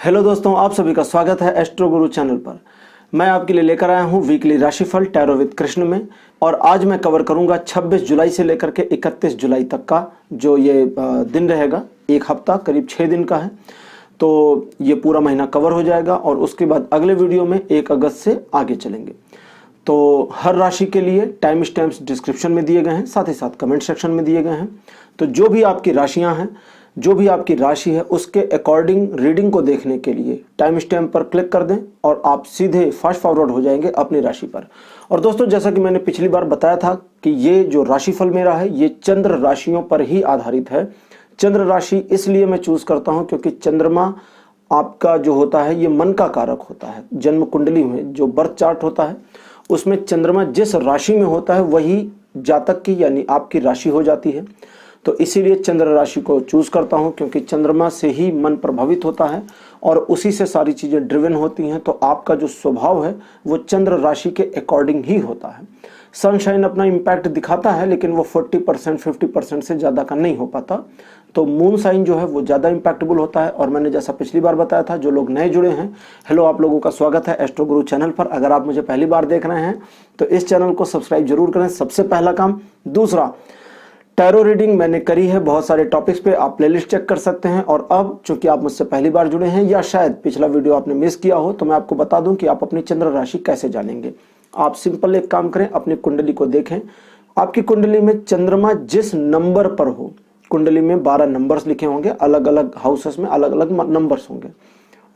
Hello दोस्तों, आप सभी का स्वागत है एस्ट्रो गुरु चैनल पर। मैं आपके लिए लेकर आया हूं वीकली राशिफल टैरो विद कृष्ण में। और आज मैं कवर करूंगा 26 जुलाई से लेकर के 31 जुलाई तक का जो ये दिन रहेगा। एक हफ्ता करीब 6 दिन का है, तो ये पूरा महीना कवर हो जाएगा। और उसके बाद अगले वीडियो में 1 अगस्त से आगे चलेंगे। तो हर राशि के लिए टाइम स्टैम्प्स डिस्क्रिप्शन में दिए गए हैं, साथ ही साथ कमेंट सेक्शन में दिए गए हैं। तो जो भी आपकी राशियां हैं, जो भी आपकी राशि है, उसके अकॉर्डिंग रीडिंग को देखने के लिए टाइम स्टैम्प पर क्लिक कर दें और आप सीधे फास्ट फॉरवर्ड हो जाएंगे अपनी राशि पर। और दोस्तों, जैसा कि मैंने पिछली बार बताया था कि ये जो राशिफल मेरा है ये चंद्र राशियों पर ही आधारित है। चंद्र राशि इसलिए मैं चूज करता हूं क्योंकि चंद्रमा आपका जो होता है ये मन का कारक होता है। जन्म कुंडली में जो बर्थ चार्ट होता है उसमें चंद्रमा जिस राशि में होता है वही जातक की यानी आपकी राशि हो जाती है। तो इसीलिए चंद्र राशि को चूज करता हूं क्योंकि चंद्रमा से ही मन प्रभावित होता है और उसी से सारी चीजें ड्रिवन होती हैं। तो आपका जो स्वभाव है वो चंद्र राशि के अकॉर्डिंग ही होता है। सनशाइन अपना इम्पैक्ट दिखाता है लेकिन वो 40% 50% से ज्यादा का नहीं हो पाता। तो मून साइन जो है वो ज्यादा इम्पैक्टेबल होता है। और मैंने जैसा पिछली बार बताया था, जो लोग नए जुड़े हैं, हेलो, आप लोगों का स्वागत है एस्ट्रो गुरु चैनल पर। अगर आप मुझे पहली बार देख रहे हैं तो इस चैनल को सब्सक्राइब जरूर करें, सबसे पहला काम। दूसरा, टैरो रीडिंग मैंने करी है बहुत सारे टॉपिक्स पे, आप प्लेलिस्ट चेक कर सकते हैं। और अब चूंकि आप मुझसे पहली बार जुड़े हैं या शायद पिछला वीडियो आपने मिस किया हो, तो मैं आपको बता दूं कि आप अपनी चंद्र राशि कैसे जानेंगे। आप सिंपल एक काम करें, अपनी कुंडली को देखें। आपकी कुंडली में चंद्रमा जिस नंबर पर हो, कुंडली में 12 नंबर्स लिखे होंगे, अलग अलग हाउसेस में अलग अलग नंबर्स होंगे।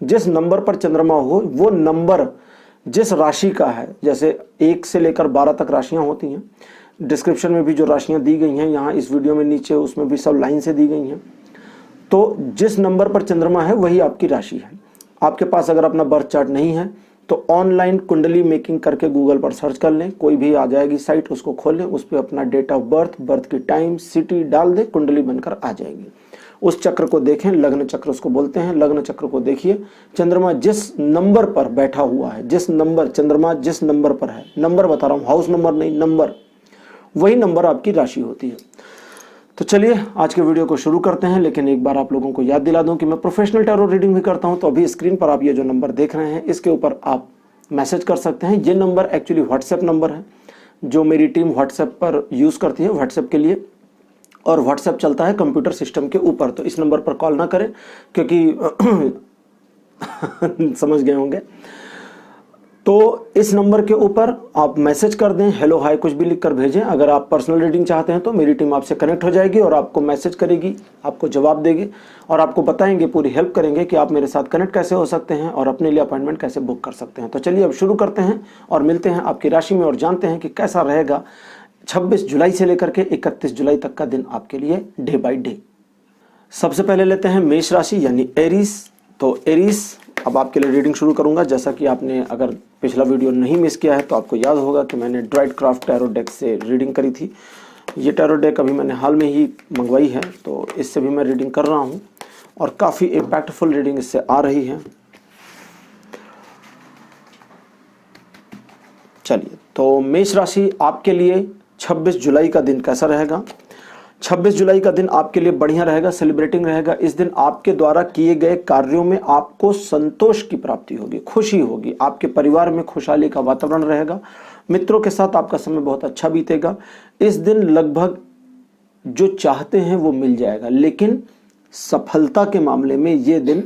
जिस नंबर पर चंद्रमा हो वो नंबर जिस राशि का है, जैसे 1 से लेकर 12 तक राशियां होती हैं। डिस्क्रिप्शन में भी जो राशियां दी गई हैं, यहाँ इस वीडियो में नीचे उसमें भी सब लाइन से दी गई हैं। तो जिस नंबर पर चंद्रमा है वही आपकी राशि है। आपके पास अगर अपना बर्थ चार्ट नहीं है तो ऑनलाइन कुंडली मेकिंग करके गूगल पर सर्च कर लें, कोई भी आ जाएगी साइट, उसको खोल लें, उस पर अपना डेट ऑफ बर्थ, बर्थ की टाइम, सिटी डाल दें, कुंडली बनकर आ जाएगी। उस चक्र को देखें, लग्न चक्र उसको बोलते हैं। लग्न चक्र को देखिए, चंद्रमा जिस नंबर पर बैठा हुआ है, जिस नंबर चंद्रमा जिस नंबर पर है, नंबर बता रहा हूँ, हाउस नंबर नहीं, नंबर, वही नंबर आपकी राशि होती है। तो चलिए आज के वीडियो को शुरू करते हैं। लेकिन एक बार आप लोगों को याद दिला दूं कि मैं प्रोफेशनल टैरो रीडिंग भी करता हूं। तो अभी स्क्रीन पर आप ये जो नंबर देख रहे हैं इसके ऊपर आप मैसेज कर सकते हैं। ये नंबर एक्चुअली व्हाट्सएप नंबर है जो मेरी टीम व्हाट्सएप पर यूज करती है व्हाट्सएप के लिए, और व्हाट्सएप चलता है कंप्यूटर सिस्टम के ऊपर। तो इस नंबर पर कॉल ना करें क्योंकि समझ गए होंगे। तो इस नंबर के ऊपर आप मैसेज कर दें, हेलो हाय कुछ भी लिख कर भेजें। अगर आप पर्सनल रीडिंग चाहते हैं तो मेरी टीम आपसे कनेक्ट हो जाएगी और आपको मैसेज करेगी, आपको जवाब देगी और आपको बताएंगे, पूरी हेल्प करेंगे कि आप मेरे साथ कनेक्ट कैसे हो सकते हैं और अपने लिए अपॉइंटमेंट कैसे बुक कर सकते हैं। तो चलिए अब शुरू करते हैं और मिलते हैं आपकी राशि में और जानते हैं कि कैसा रहेगा 26 जुलाई से लेकर के 31 जुलाई तक का दिन आपके लिए डे बाई डे। सबसे पहले लेते हैं मेष राशि यानी एरीज। तो एरीज अब आपके लिए रीडिंग शुरू करूंगा। जैसा कि आपने अगर पिछला वीडियो नहीं मिस किया है तो आपको याद होगा कि मैंने ड्राइड क्राफ्ट टैरो डेक से रीडिंग करी थी। ये टैरो डेक अभी मैंने हाल में ही मंगवाई है, तो इससे भी मैं रीडिंग कर रहा हूं और काफ़ी इम्पैक्टफुल रीडिंग इससे आ रही है। चलिए, तो मेष राशि आपके लिए 26 जुलाई का दिन कैसा रहेगा। 26 जुलाई का दिन आपके लिए बढ़िया रहेगा, सेलिब्रेटिंग रहेगा। इस दिन आपके द्वारा किए गए कार्यों में आपको संतोष की प्राप्ति होगी, खुशी होगी। आपके परिवार में खुशहाली का वातावरण रहेगा। मित्रों के साथ आपका समय बहुत अच्छा बीतेगा। इस दिन लगभग जो चाहते हैं वो मिल जाएगा, लेकिन सफलता के मामले में ये दिन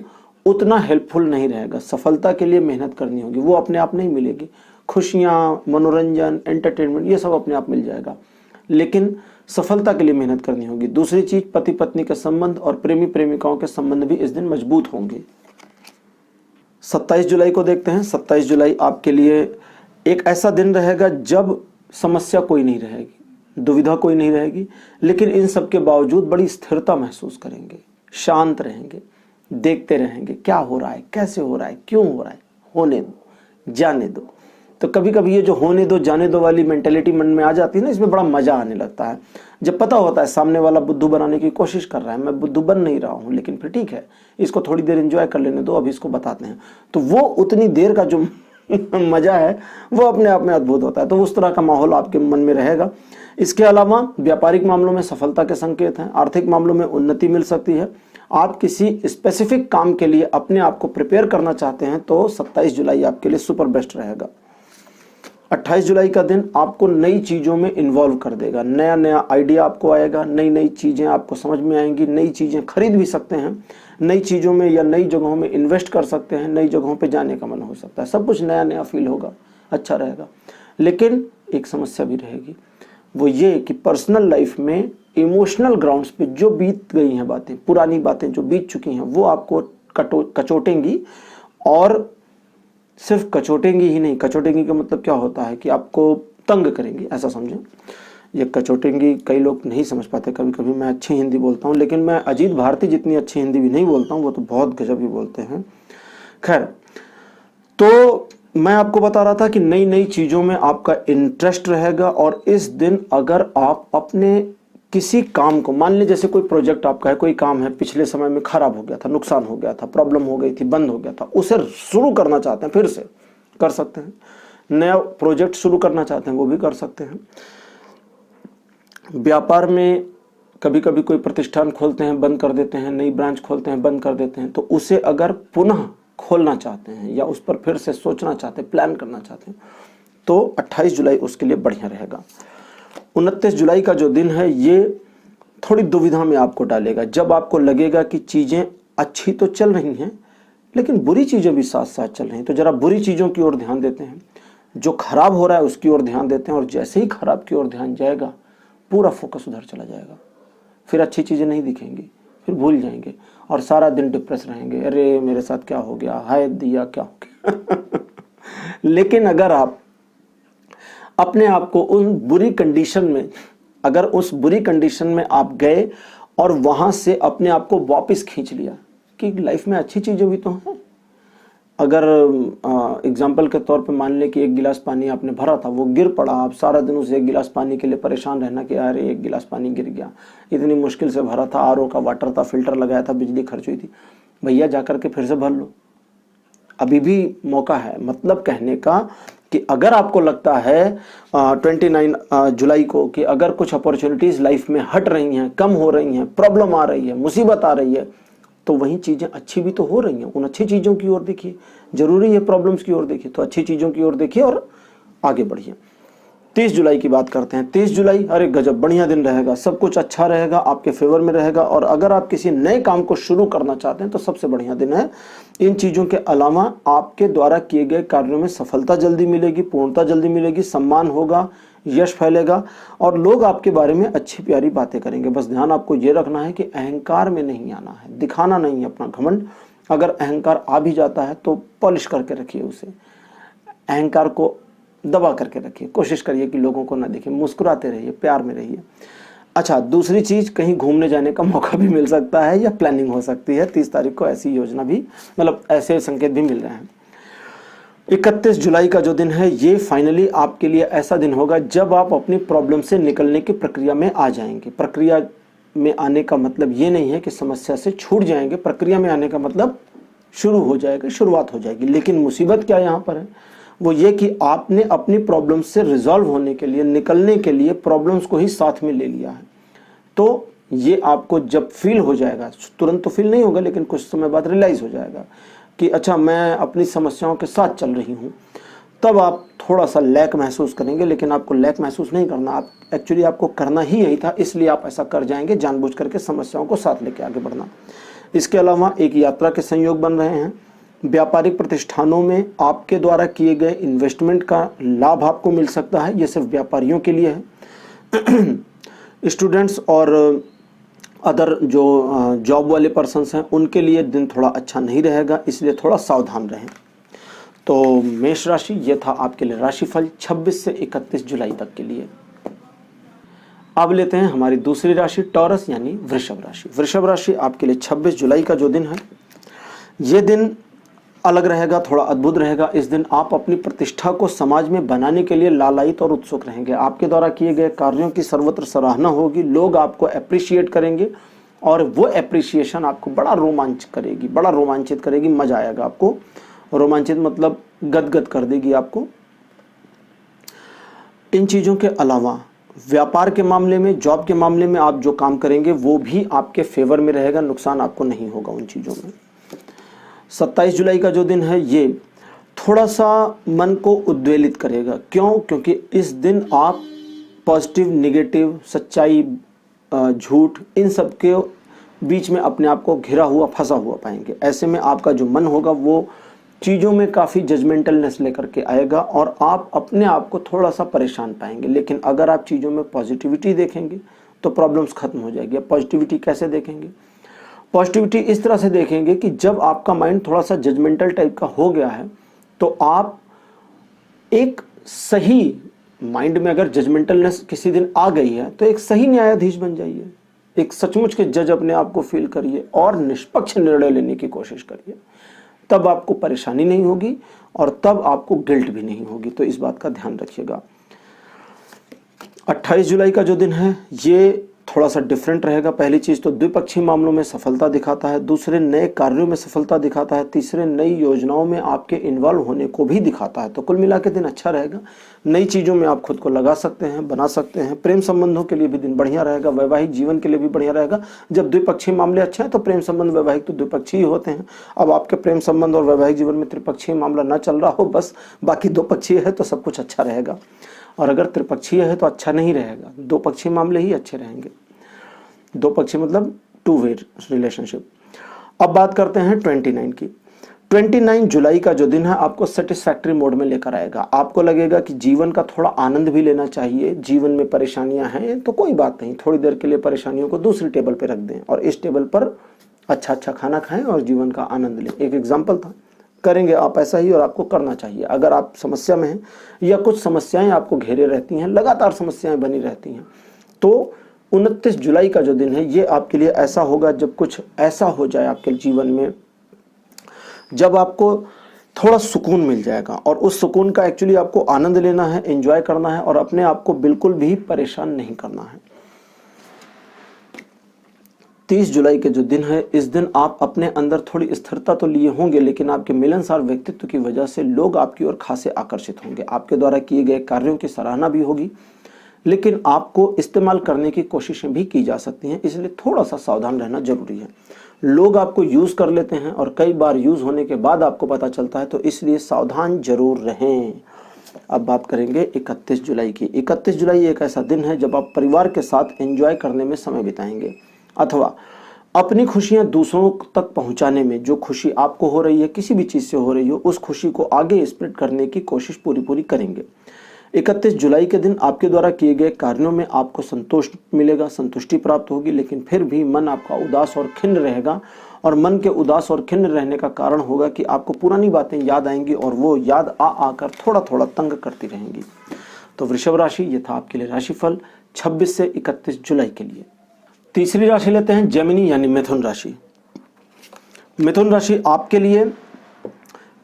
उतना हेल्पफुल नहीं रहेगा। सफलता के लिए मेहनत करनी होगी, वो अपने आप नहीं मिलेगी। खुशियाँ, मनोरंजन, एंटरटेनमेंट ये सब अपने आप मिल जाएगा, लेकिन सफलता के लिए मेहनत करनी होगी। दूसरी चीज, पति पत्नी के संबंध और प्रेमी प्रेमिकाओं के संबंध भी इस दिन मजबूत होंगे। 27 जुलाई को देखते हैं। 27 जुलाई आपके लिए एक ऐसा दिन रहेगा जब समस्या कोई नहीं रहेगी, दुविधा कोई नहीं रहेगी, लेकिन इन सब के बावजूद बड़ी स्थिरता महसूस करेंगे, शांत रहेंगे, देखते रहेंगे क्या हो रहा है, कैसे हो रहा है, क्यों हो रहा है, होने दो, जाने दो। तो कभी कभी ये जो होने दो जाने दो वाली मेंटेलिटी मन में आ जाती है ना, इसमें बड़ा मजा आने लगता है। जब पता होता है सामने वाला बुद्धू बनाने की कोशिश कर रहा है, मैं बुद्धू बन नहीं रहा हूँ, लेकिन फिर ठीक है, इसको थोड़ी देर एंजॉय कर लेने दो, अभी इसको बताते हैं। तो वो उतनी देर का जो मजा है वो अपने आप में अद्भुत होता है। तो उस तरह का माहौल आपके मन में रहेगा। इसके अलावा व्यापारिक मामलों में सफलता के संकेत हैं। आर्थिक मामलों में उन्नति मिल सकती है। आप किसी स्पेसिफिक काम के लिए अपने आप को प्रिपेयर करना चाहते हैं तो 27 जुलाई आपके लिए सुपर बेस्ट रहेगा। 28 जुलाई का दिन आपको नई चीज़ों में इन्वॉल्व कर देगा, नया नया आइडिया आपको आएगा, नई नई चीज़ें आपको समझ में आएंगी, नई चीज़ें खरीद भी सकते हैं, नई चीज़ों में या नई जगहों में इन्वेस्ट कर सकते हैं, नई जगहों पे जाने का मन हो सकता है, सब कुछ नया नया फील होगा, अच्छा रहेगा। लेकिन एक समस्या भी रहेगी, वो ये कि पर्सनल लाइफ में इमोशनल ग्राउंड्स पे जो बीत गई हैं बातें, पुरानी बातें जो बीत चुकी हैं, वो आपको कचोटेंगी। और सिर्फ कचोटेंगी ही नहीं, कचोटेंगी का मतलब क्या होता है कि आपको तंग करेंगी, ऐसा समझें। ये कचोटेंगी कई लोग नहीं समझ पाते, कभी कभी मैं अच्छी हिंदी बोलता हूँ, लेकिन मैं अजीत भारती जितनी अच्छी हिंदी भी नहीं बोलता हूँ, वो तो बहुत गजब ही बोलते हैं। खैर, तो मैं आपको बता रहा था कि नई नई चीज़ों में आपका इंटरेस्ट रहेगा। और इस दिन अगर आप अपने किसी काम को, मान लीजिए जैसे कोई प्रोजेक्ट आपका है, कोई काम है पिछले समय में खराब हो गया था, नुकसान हो गया था, प्रॉब्लम हो गई थी, बंद हो गया था, उसे शुरू करना चाहते हैं, फिर से कर सकते हैं। नया प्रोजेक्ट शुरू करना चाहते हैं, वो भी कर सकते हैं। व्यापार में कभी कभी कोई प्रतिष्ठान खोलते हैं, बंद कर देते हैं, नई ब्रांच खोलते हैं, बंद कर देते हैं, तो उसे अगर पुनः खोलना चाहते हैं या उस पर फिर से सोचना चाहते हैं, प्लान करना चाहते हैं, तो 28 जुलाई उसके लिए बढ़िया रहेगा। 29 जुलाई का जो दिन है ये थोड़ी दुविधा में आपको डालेगा, जब आपको लगेगा कि चीज़ें अच्छी तो चल रही हैं लेकिन बुरी चीज़ें भी साथ साथ चल रही हैं, तो ज़रा बुरी चीज़ों की ओर ध्यान देते हैं, जो खराब हो रहा है उसकी ओर ध्यान देते हैं, और जैसे ही खराब की ओर ध्यान जाएगा पूरा फोकस उधर चला जाएगा, फिर अच्छी चीज़ें नहीं दिखेंगी, फिर भूल जाएंगे और सारा दिन डिप्रेस रहेंगे, अरे मेरे साथ क्या हो गया, हाय दिया क्या हो गया। लेकिन अगर आप अपने आप को उन बुरी कंडीशन में, अगर उस बुरी कंडीशन में आप गए और वहां से अपने आप को वापस खींच लिया कि लाइफ में अच्छी चीज़ें भी तो हैं। अगर एग्जाम्पल के तौर पे मान लें कि एक गिलास पानी आपने भरा था, वो गिर पड़ा, आप सारा दिन उस एक गिलास पानी के लिए परेशान रहना कि अरे एक गिलास पानी गिर गया, इतनी मुश्किल से भरा था, आरओ का वाटर था, फिल्टर लगाया था, बिजली खर्च हुई थी, भैया जाकर के फिर से भर लो, अभी भी मौका है। मतलब कहने का कि अगर आपको लगता है 29 जुलाई को कि अगर कुछ अपॉर्चुनिटीज़ लाइफ में हट रही हैं, कम हो रही हैं, प्रॉब्लम आ रही है, मुसीबत आ रही है, तो वही चीज़ें अच्छी भी तो हो रही हैं, उन अच्छी चीज़ों की ओर देखिए, जरूरी है प्रॉब्लम्स की ओर देखिए, तो अच्छी चीज़ों की ओर देखिए और आगे बढ़िए। 30 जुलाई की बात करते हैं। 30 जुलाई अरे गजब बढ़िया दिन रहेगा, सब कुछ अच्छा रहेगा, आपके फेवर में रहेगा। और अगर आप किसी नए काम को शुरू करना चाहते हैं तो सबसे बढ़िया दिन है। इन चीज़ों के अलावा आपके द्वारा किए गए कार्यों में सफलता जल्दी मिलेगी, पूर्णता जल्दी मिलेगी, सम्मान होगा, यश फैलेगा और लोग आपके बारे में अच्छी प्यारी बातें करेंगे। बस ध्यान आपको ये रखना है कि अहंकार में नहीं आना है, दिखाना नहीं है अपना घमंड। अगर अहंकार आ भी जाता है तो पॉलिश करके रखिए उसे, अहंकार को दबा करके रखिए, कोशिश करिए कि लोगों को ना दिखे, मुस्कुराते रहिए, प्यार में रहिए। अच्छा, दूसरी चीज़, कहीं घूमने जाने का मौका भी मिल सकता है या प्लानिंग हो सकती है 30 तारीख को, ऐसी योजना भी, मतलब ऐसे संकेत भी मिल रहे हैं। 31 जुलाई का जो दिन है ये फाइनली आपके लिए ऐसा दिन होगा जब आप अपनी प्रॉब्लम से निकलने की प्रक्रिया में आ जाएंगे। प्रक्रिया में आने का मतलब ये नहीं है कि समस्या से छूट जाएंगे, प्रक्रिया में आने का मतलब शुरू हो जाएगा, शुरुआत हो जाएगी। लेकिन मुसीबत क्या यहाँ पर है, वो ये कि आपने अपनी प्रॉब्लम से रिजॉल्व होने के लिए, निकलने के लिए प्रॉब्लम्स को ही साथ में ले लिया है। तो ये आपको जब फील हो जाएगा, तुरंत तो फील नहीं होगा लेकिन कुछ समय बाद रियलाइज़ हो जाएगा कि अच्छा मैं अपनी समस्याओं के साथ चल रही हूँ, तब आप थोड़ा सा लैक महसूस करेंगे। लेकिन आपको लैक महसूस नहीं करना, आप एक्चुअली आपको करना ही यही था, इसलिए आप ऐसा कर जाएंगे, जानबूझ करके समस्याओं को साथ लेके आगे बढ़ना। इसके अलावा एक यात्रा के संयोग बन रहे हैं। व्यापारिक प्रतिष्ठानों में आपके द्वारा किए गए इन्वेस्टमेंट का लाभ आपको मिल सकता है, ये सिर्फ व्यापारियों के लिए है। स्टूडेंट्स और अदर जो जॉब वाले पर्सन्स हैं उनके लिए दिन थोड़ा अच्छा नहीं रहेगा, इसलिए थोड़ा सावधान रहें। तो मेष राशि, ये था आपके लिए राशिफल 26 से 31 जुलाई तक के लिए। अब लेते हैं हमारी दूसरी राशि टॉरस यानी वृषभ राशि। वृषभ राशि आपके लिए 26 जुलाई का जो दिन है, ये दिन अलग रहेगा, थोड़ा अद्भुत रहेगा। इस दिन आप अपनी प्रतिष्ठा को समाज में बनाने के लिए लालायित और उत्सुक रहेंगे। आपके द्वारा किए गए कार्यों की सर्वत्र सराहना होगी, लोग आपको अप्रिशिएट करेंगे और वो अप्रिशिएशन आपको बड़ा रोमांच करेगी, बड़ा रोमांचित करेगी, मजा आएगा आपको। रोमांचित मतलब गदगद कर देगी आपको। इन चीज़ों के अलावा व्यापार के मामले में, जॉब के मामले में आप जो काम करेंगे वो भी आपके फेवर में रहेगा, नुकसान आपको नहीं होगा उन चीज़ों में। 27 जुलाई का जो दिन है ये थोड़ा सा मन को उद्वेलित करेगा। क्यों? क्योंकि इस दिन आप पॉजिटिव, नेगेटिव, सच्चाई, झूठ, इन सब के बीच में अपने आप को घिरा हुआ, फंसा हुआ पाएंगे। ऐसे में आपका जो मन होगा वो चीज़ों में काफ़ी जजमेंटलनेस लेकर के आएगा और आप अपने आप को थोड़ा सा परेशान पाएंगे। लेकिन अगर आप चीज़ों में पॉजिटिविटी देखेंगे तो प्रॉब्लम्स खत्म हो जाएगी। पॉजिटिविटी कैसे देखेंगे? पॉजिटिविटी इस तरह से देखेंगे कि जब आपका माइंड थोड़ा सा जजमेंटल टाइप का हो गया है तो आप एक सही, माइंड में अगर जजमेंटलनेस किसी दिन आ गई है तो एक सही न्यायाधीश बन जाइए, एक सचमुच के जज अपने आप को फील करिए और निष्पक्ष निर्णय लेने की कोशिश करिए। तब आपको परेशानी नहीं होगी और तब आपको गिल्ट भी नहीं होगी। तो इस बात का ध्यान रखिएगा। 28 जुलाई का जो दिन है ये थोड़ा सा डिफरेंट रहेगा। पहली चीज़ तो द्विपक्षीय मामलों में सफलता दिखाता है, दूसरे नए कार्यों में सफलता दिखाता है, तीसरे नई योजनाओं में आपके इन्वॉल्व होने को भी दिखाता है। तो कुल मिला के दिन अच्छा रहेगा। नई चीज़ों में आप खुद को लगा सकते हैं, बना सकते हैं। प्रेम संबंधों के लिए भी दिन बढ़िया रहेगा, वैवाहिक जीवन के लिए भी बढ़िया रहेगा। जब द्विपक्षीय मामले अच्छे हैं तो प्रेम संबंध वैवाहिक तो द्विपक्षीय होते हैं। अब आपके प्रेम संबंध और वैवाहिक जीवन में त्रिपक्षीय मामला न चल रहा हो, बस बाकी द्विपक्षीय है तो सब कुछ अच्छा रहेगा। और अगर त्रिपक्षीय है तो अच्छा नहीं रहेगा, दो पक्षीय मामले ही अच्छे रहेंगे। दो पक्षीय मतलब टू वे रिलेशनशिप। अब बात करते हैं 29 की। 29 जुलाई का जो दिन है आपको सेटिस्फैक्टरी मोड में लेकर आएगा। आपको लगेगा कि जीवन का थोड़ा आनंद भी लेना चाहिए। जीवन में परेशानियां हैं तो कोई बात नहीं, थोड़ी देर के लिए परेशानियों को दूसरी टेबल पे रख दें और इस टेबल पर अच्छा अच्छा खाना खाएं और जीवन का आनंद लें। एक एग्जाम्पल था, करेंगे आप ऐसा ही और आपको करना चाहिए। अगर आप समस्या में हैं या कुछ समस्याएं आपको घेरे रहती हैं, लगातार समस्याएं बनी रहती हैं, तो 29 जुलाई का जो दिन है ये आपके लिए ऐसा होगा जब कुछ ऐसा हो जाए आपके जीवन में जब आपको थोड़ा सुकून मिल जाएगा। और उस सुकून का एक्चुअली आपको आनंद लेना है, एंजॉय करना है और अपने आप को बिल्कुल भी परेशान नहीं करना है। 30 जुलाई के जो दिन है इस दिन आप अपने अंदर थोड़ी स्थिरता तो लिए होंगे, लेकिन आपके मिलनसार व्यक्तित्व की वजह से लोग आपकी ओर खासे आकर्षित होंगे। आपके द्वारा किए गए कार्यों की सराहना भी होगी, लेकिन आपको इस्तेमाल करने की कोशिशें भी की जा सकती हैं, इसलिए थोड़ा सा सावधान रहना जरूरी है। लोग आपको यूज कर लेते हैं और कई बार यूज होने के बाद आपको पता चलता है, तो इसलिए सावधान जरूर रहें। अब बात करेंगे 31 जुलाई की। 31 जुलाई एक ऐसा दिन है जब आप परिवार के साथ एंजॉय करने में समय बिताएंगे अथवा अपनी खुशियां दूसरों तक पहुंचाने में, जो खुशी आपको हो रही है, किसी भी चीज से हो रही हो, उस खुशी को आगे स्प्रेड करने की कोशिश पूरी करेंगे। 31 जुलाई के दिन आपके द्वारा किए गए कार्यों में आपको संतोष मिलेगा, संतुष्टि प्राप्त होगी, लेकिन फिर भी मन आपका उदास और खिन्न रहेगा। और मन के उदास और खिन्न रहने का कारण होगा कि आपको पुरानी बातें याद आएंगी और वो याद आकर थोड़ा थोड़ा तंग करती रहेंगी। तो वृषभ राशि, ये था आपके लिए राशिफल 26 से 31 जुलाई के लिए। तीसरी राशि लेते हैं जेमिनी यानी मिथुन राशि। मिथुन राशि आपके लिए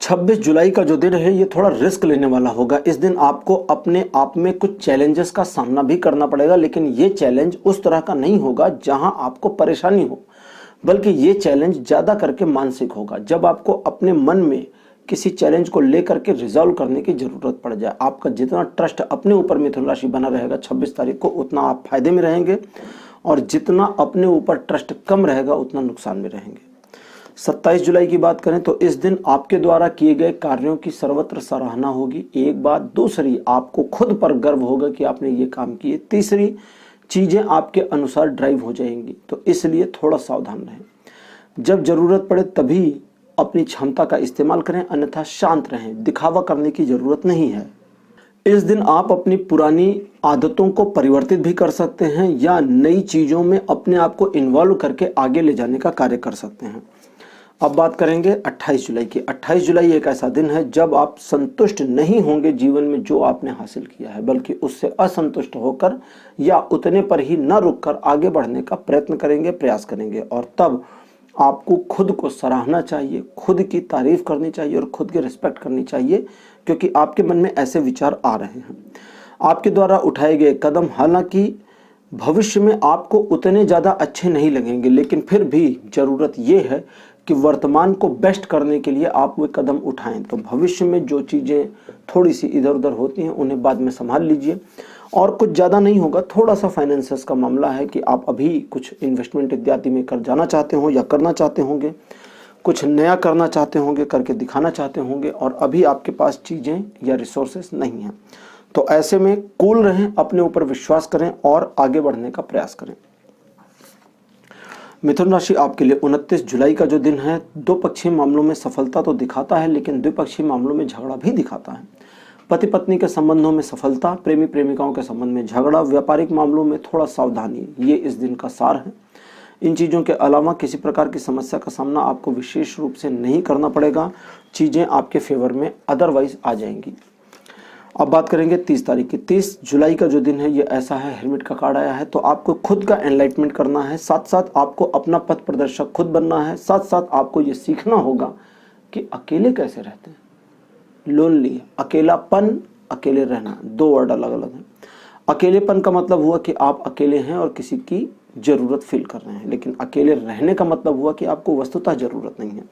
26 जुलाई का जो दिन है ये थोड़ा रिस्क लेने वाला होगा। इस दिन आपको अपने आप में कुछ चैलेंजेस का सामना भी करना पड़ेगा, लेकिन ये चैलेंज उस तरह का नहीं होगा जहां आपको परेशानी हो, बल्कि ये चैलेंज ज्यादा करके मानसिक होगा। जब आपको अपने मन में किसी चैलेंज को लेकर के रिजॉल्व करने की जरूरत पड़ जाए, आपका जितना ट्रस्ट अपने ऊपर मिथुन राशि बना रहेगा 26 तारीख को, उतना आप फायदे में रहेंगे, और जितना अपने ऊपर ट्रस्ट कम रहेगा उतना नुकसान में रहेंगे। 27 जुलाई की बात करें तो इस दिन आपके द्वारा किए गए कार्यों की सर्वत्र सराहना होगी। एक बात, दूसरी आपको खुद पर गर्व होगा कि आपने ये काम किए, तीसरी चीजें आपके अनुसार ड्राइव हो जाएंगी। तो इसलिए थोड़ा सावधान रहें। जब जरूरत पड़े तभी अपनी क्षमता का इस्तेमाल करें, अन्यथा शांत रहें। दिखावा करने की जरूरत नहीं है। इस दिन आप अपनी पुरानी आदतों को परिवर्तित भी कर सकते हैं या नई चीजों में अपने आप को इन्वॉल्व करके आगे ले जाने का कार्य कर सकते हैं। अब बात करेंगे 28 जुलाई की। 28 जुलाई एक ऐसा दिन है जब आप संतुष्ट नहीं होंगे जीवन में जो आपने हासिल किया है, बल्कि उससे असंतुष्ट होकर या उतने पर ही न रुककर आगे बढ़ने का प्रयत्न करेंगे, प्रयास करेंगे। और तब आपको खुद को सराहना चाहिए, खुद की तारीफ करनी चाहिए और खुद की रिस्पेक्ट करनी चाहिए, क्योंकि आपके मन में ऐसे विचार आ रहे हैं। आपके द्वारा उठाए गए कदम हालांकि भविष्य में आपको उतने ज़्यादा अच्छे नहीं लगेंगे, लेकिन फिर भी ज़रूरत यह है कि वर्तमान को बेस्ट करने के लिए आप वे कदम उठाएं। तो भविष्य में जो चीज़ें थोड़ी सी इधर उधर होती हैं उन्हें बाद में संभाल लीजिए। और कुछ ज़्यादा नहीं होगा, थोड़ा सा फाइनेंसेस का मामला है कि आप अभी कुछ इन्वेस्टमेंट इत्यादि में कर जाना चाहते हो या करना चाहते होंगे, कुछ नया करना चाहते होंगे, करके दिखाना चाहते होंगे, और अभी आपके पास चीज़ें या रिसोर्सेस नहीं हैं। तो ऐसे में कूल रहें, अपने ऊपर विश्वास करें और आगे बढ़ने का प्रयास करें। मिथुन राशि आपके लिए 29 जुलाई का जो दिन है, दो पक्षीय मामलों में सफलता तो दिखाता है, लेकिन द्विपक्षीय मामलों में झगड़ा भी दिखाता है। पति पत्नी के संबंधों में सफलता, प्रेमी प्रेमिकाओं के संबंध में झगड़ा, व्यापारिक मामलों में थोड़ा सावधानी, ये इस दिन का सार है। इन चीज़ों के अलावा किसी प्रकार की समस्या का सामना आपको विशेष रूप से नहीं करना पड़ेगा, चीज़ें आपके फेवर में अदरवाइज आ जाएंगी। अब बात करेंगे 30 तारीख की। 30 जुलाई का जो दिन है ये ऐसा है, हेलमेट का कार्ड आया है, तो आपको खुद का एनलाइटमेंट करना है, साथ साथ आपको अपना पथ प्रदर्शक खुद बनना है, साथ साथ आपको ये सीखना होगा कि अकेले कैसे रहते हैं। लोनली, अकेलापन, अकेले रहना, दो वर्ड अलग अलग हैं। अकेलेपन का मतलब हुआ कि आप अकेले हैं और किसी की ज़रूरत फील कर रहे हैं, लेकिन अकेले रहने का मतलब हुआ कि आपको वस्तुतः ज़रूरत नहीं है।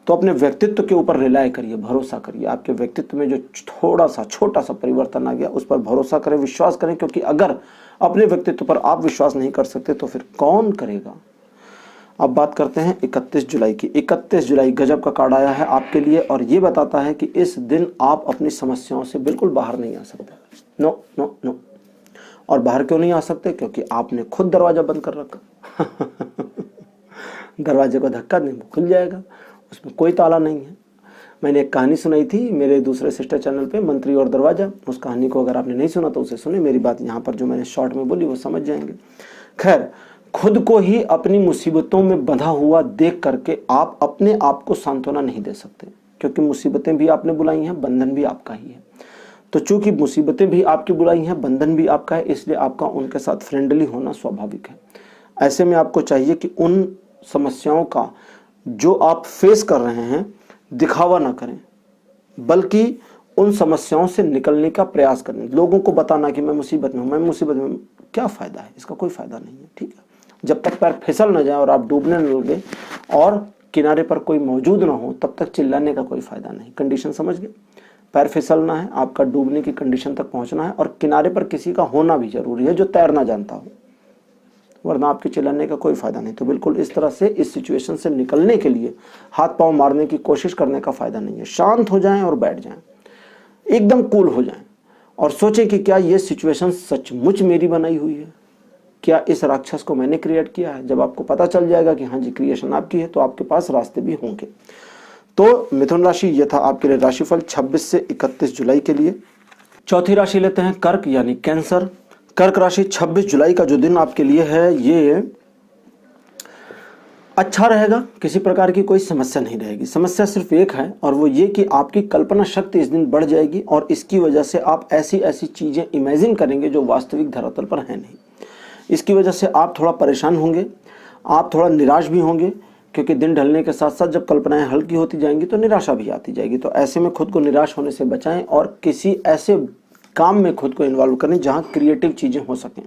तो अपने व्यक्तित्व के ऊपर रिलाय करिए, भरोसा करिए। आपके व्यक्तित्व में जो थोड़ा सा छोटा सा परिवर्तन आ गया उस पर भरोसा करें, विश्वास करें, क्योंकि अगर अपने व्यक्तित्व पर आप विश्वास नहीं कर सकते तो फिर कौन करेगा। अब बात करते हैं 31 जुलाई की। 31 जुलाई गजब का कार्ड आया है आपके लिए, और ये बताता है कि इस दिन आप अपनी समस्याओं से बिल्कुल बाहर नहीं आ सकते। No no no. और बाहर क्यों नहीं आ सकते? क्योंकि आपने खुद दरवाजा बंद कर रखा। दरवाजे को धक्का दें, खुल जाएगा, उसमें कोई ताला नहीं है। मैंने एक कहानी सुनाई थी मेरे दूसरे सिस्टर चैनल पे, मंत्री और दरवाजा। उस कहानी को अगर आपने नहीं सुना तो उसे सुने, मेरी बात यहाँ पर जो मैंने शॉर्ट में बोली वो समझ जाएंगे। खैर, खुद को ही अपनी मुसीबतों में बंधा हुआ देख करके आप अपने आप को सांत्वना नहीं दे सकते, क्योंकि मुसीबतें भी आपने बुलाई हैं, बंधन भी आपका ही है। तो चूंकि मुसीबतें भी आपकी बुलाई हैं, बंधन भी आपका है, इसलिए आपका उनके साथ फ्रेंडली होना स्वाभाविक है। ऐसे में आपको चाहिए कि उन समस्याओं का जो आप फेस कर रहे हैं दिखावा ना करें, बल्कि उन समस्याओं से निकलने का प्रयास करें। लोगों को बताना कि मैं मुसीबत में हूँ, मैं मुसीबत में हूँ, क्या फ़ायदा है, इसका कोई फ़ायदा नहीं है। ठीक है, जब तक पैर फिसल ना जाए और आप डूबने न लगे और किनारे पर कोई मौजूद ना हो, तब तक चिल्लाने का कोई फ़ायदा नहीं। कंडीशन समझ गए? पैर फिसलना है, आपका डूबने की कंडीशन तक पहुंचना है, और किनारे पर किसी का होना भी जरूरी है जो तैरना जानता हो, वरना आपके चिल्लाने का कोई फायदा नहीं। तो बिल्कुल इस तरह से इस सिचुएशन से निकलने के लिए हाथ पांव मारने की कोशिश करने का फायदा नहीं है। शांत हो जाएं और बैठ जाएं, एकदम कूल हो जाएं और सोचें कि क्या ये सिचुएशन सचमुच मेरी बनाई हुई है, क्या इस राक्षस को मैंने क्रिएट किया है। जब आपको पता चल जाएगा कि हाँ जी क्रिएशन आपकी है, तो आपके पास रास्ते भी होंगे। तो मिथुन राशि ये था आपके लिए राशिफल 26 से 31 जुलाई के लिए। चौथी राशि लेते हैं कर्क यानी कैंसर। कर्क राशि 26 जुलाई का जो दिन आपके लिए है ये अच्छा रहेगा, किसी प्रकार की कोई समस्या नहीं रहेगी। समस्या सिर्फ एक है और वो ये कि आपकी कल्पना शक्ति इस दिन बढ़ जाएगी और इसकी वजह से आप ऐसी ऐसी चीज़ें इमेजिन करेंगे जो वास्तविक धरातल पर है नहीं। इसकी वजह से आप थोड़ा परेशान होंगे, आप थोड़ा निराश भी होंगे, क्योंकि दिन ढलने के साथ साथ जब कल्पनाएं हल्की होती जाएंगी तो निराशा भी आती जाएगी। तो ऐसे में खुद को निराश होने से बचाएं और किसी ऐसे काम में खुद को इन्वॉल्व करें जहां क्रिएटिव चीज़ें हो सकें।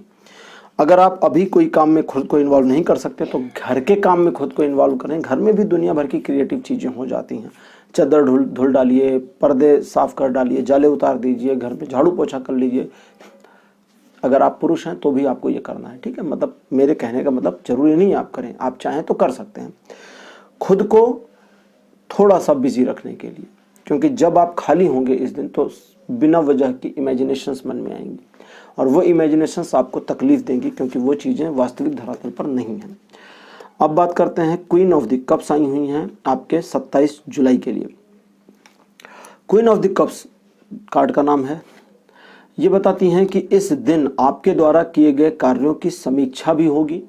अगर आप अभी कोई काम में खुद को इन्वॉल्व नहीं कर सकते तो घर के काम में खुद को इन्वॉल्व करें। घर में भी दुनिया भर की क्रिएटिव चीज़ें हो जाती हैं। चादर धुल डालिए, पर्दे साफ कर डालिए, जाले उतार दीजिए, घर में झाड़ू पोछा कर लीजिए। अगर आप पुरुष हैं तो भी आपको ये करना है। ठीक है, मतलब मेरे कहने का मतलब जरूरी नहीं आप करें, आप चाहें तो कर सकते हैं खुद को थोड़ा सा बिजी रखने के लिए, क्योंकि जब आप खाली होंगे इस दिन तो बिना वजह की इमेजिनेशंस मन में आएंगी और वो इमेजिनेशंस आपको तकलीफ देंगी, क्योंकि वो चीज़ें वास्तविक धरातल पर नहीं हैं। अब बात करते हैं क्वीन ऑफ द कप्स आई हुई हैं आपके 27 जुलाई के लिए। Queen of the cups card का नाम है, ये बताती हैं कि इस दिन आपके द्वारा किए गए कार्यों की समीक्षा भी होगी,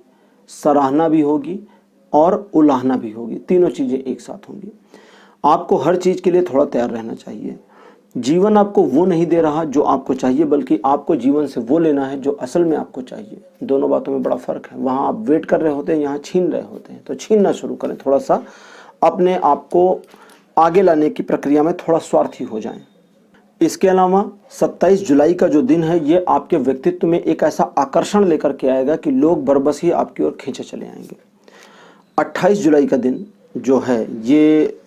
सराहना भी होगी और उलाहना भी होगी। तीनों चीज़ें एक साथ होंगी। आपको हर चीज़ के लिए थोड़ा तैयार रहना चाहिए। जीवन आपको वो नहीं दे रहा जो आपको चाहिए, बल्कि आपको जीवन से वो लेना है जो असल में आपको चाहिए। दोनों बातों में बड़ा फ़र्क है। वहाँ आप वेट कर रहे होते हैं, यहाँ छीन रहे होते हैं। तो छीनना शुरू करें, थोड़ा सा अपने आप को आगे लाने की प्रक्रिया में थोड़ा स्वार्थी हो जाएं। इसके अलावा 27 जुलाई का जो दिन है ये आपके व्यक्तित्व में एक ऐसा आकर्षण लेकर के आएगा कि लोग बरबस ही आपकी ओर खींचे चले आएंगे। 28 जुलाई का दिन जो है ये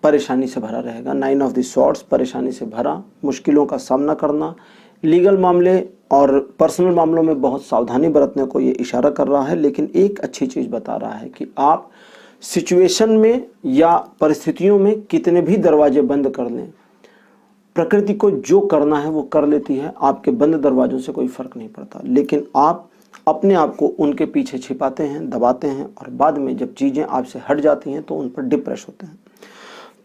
परेशानी से भरा रहेगा। 9 ऑफ द सॉर्ड्स, परेशानी से भरा, मुश्किलों का सामना करना, लीगल मामले और पर्सनल मामलों में बहुत सावधानी बरतने को ये इशारा कर रहा है, लेकिन एक अच्छी चीज़ बता रहा है कि आप सिचुएशन में या परिस्थितियों में कितने भी दरवाजे बंद कर लें, प्रकृति को जो करना है वो कर लेती है, आपके बंद दरवाजों से कोई फर्क नहीं पड़ता। लेकिन आप अपने आप को उनके पीछे छिपाते हैं, दबाते हैं, और बाद में जब चीज़ें आपसे हट जाती हैं तो उन पर डिप्रेस होते हैं।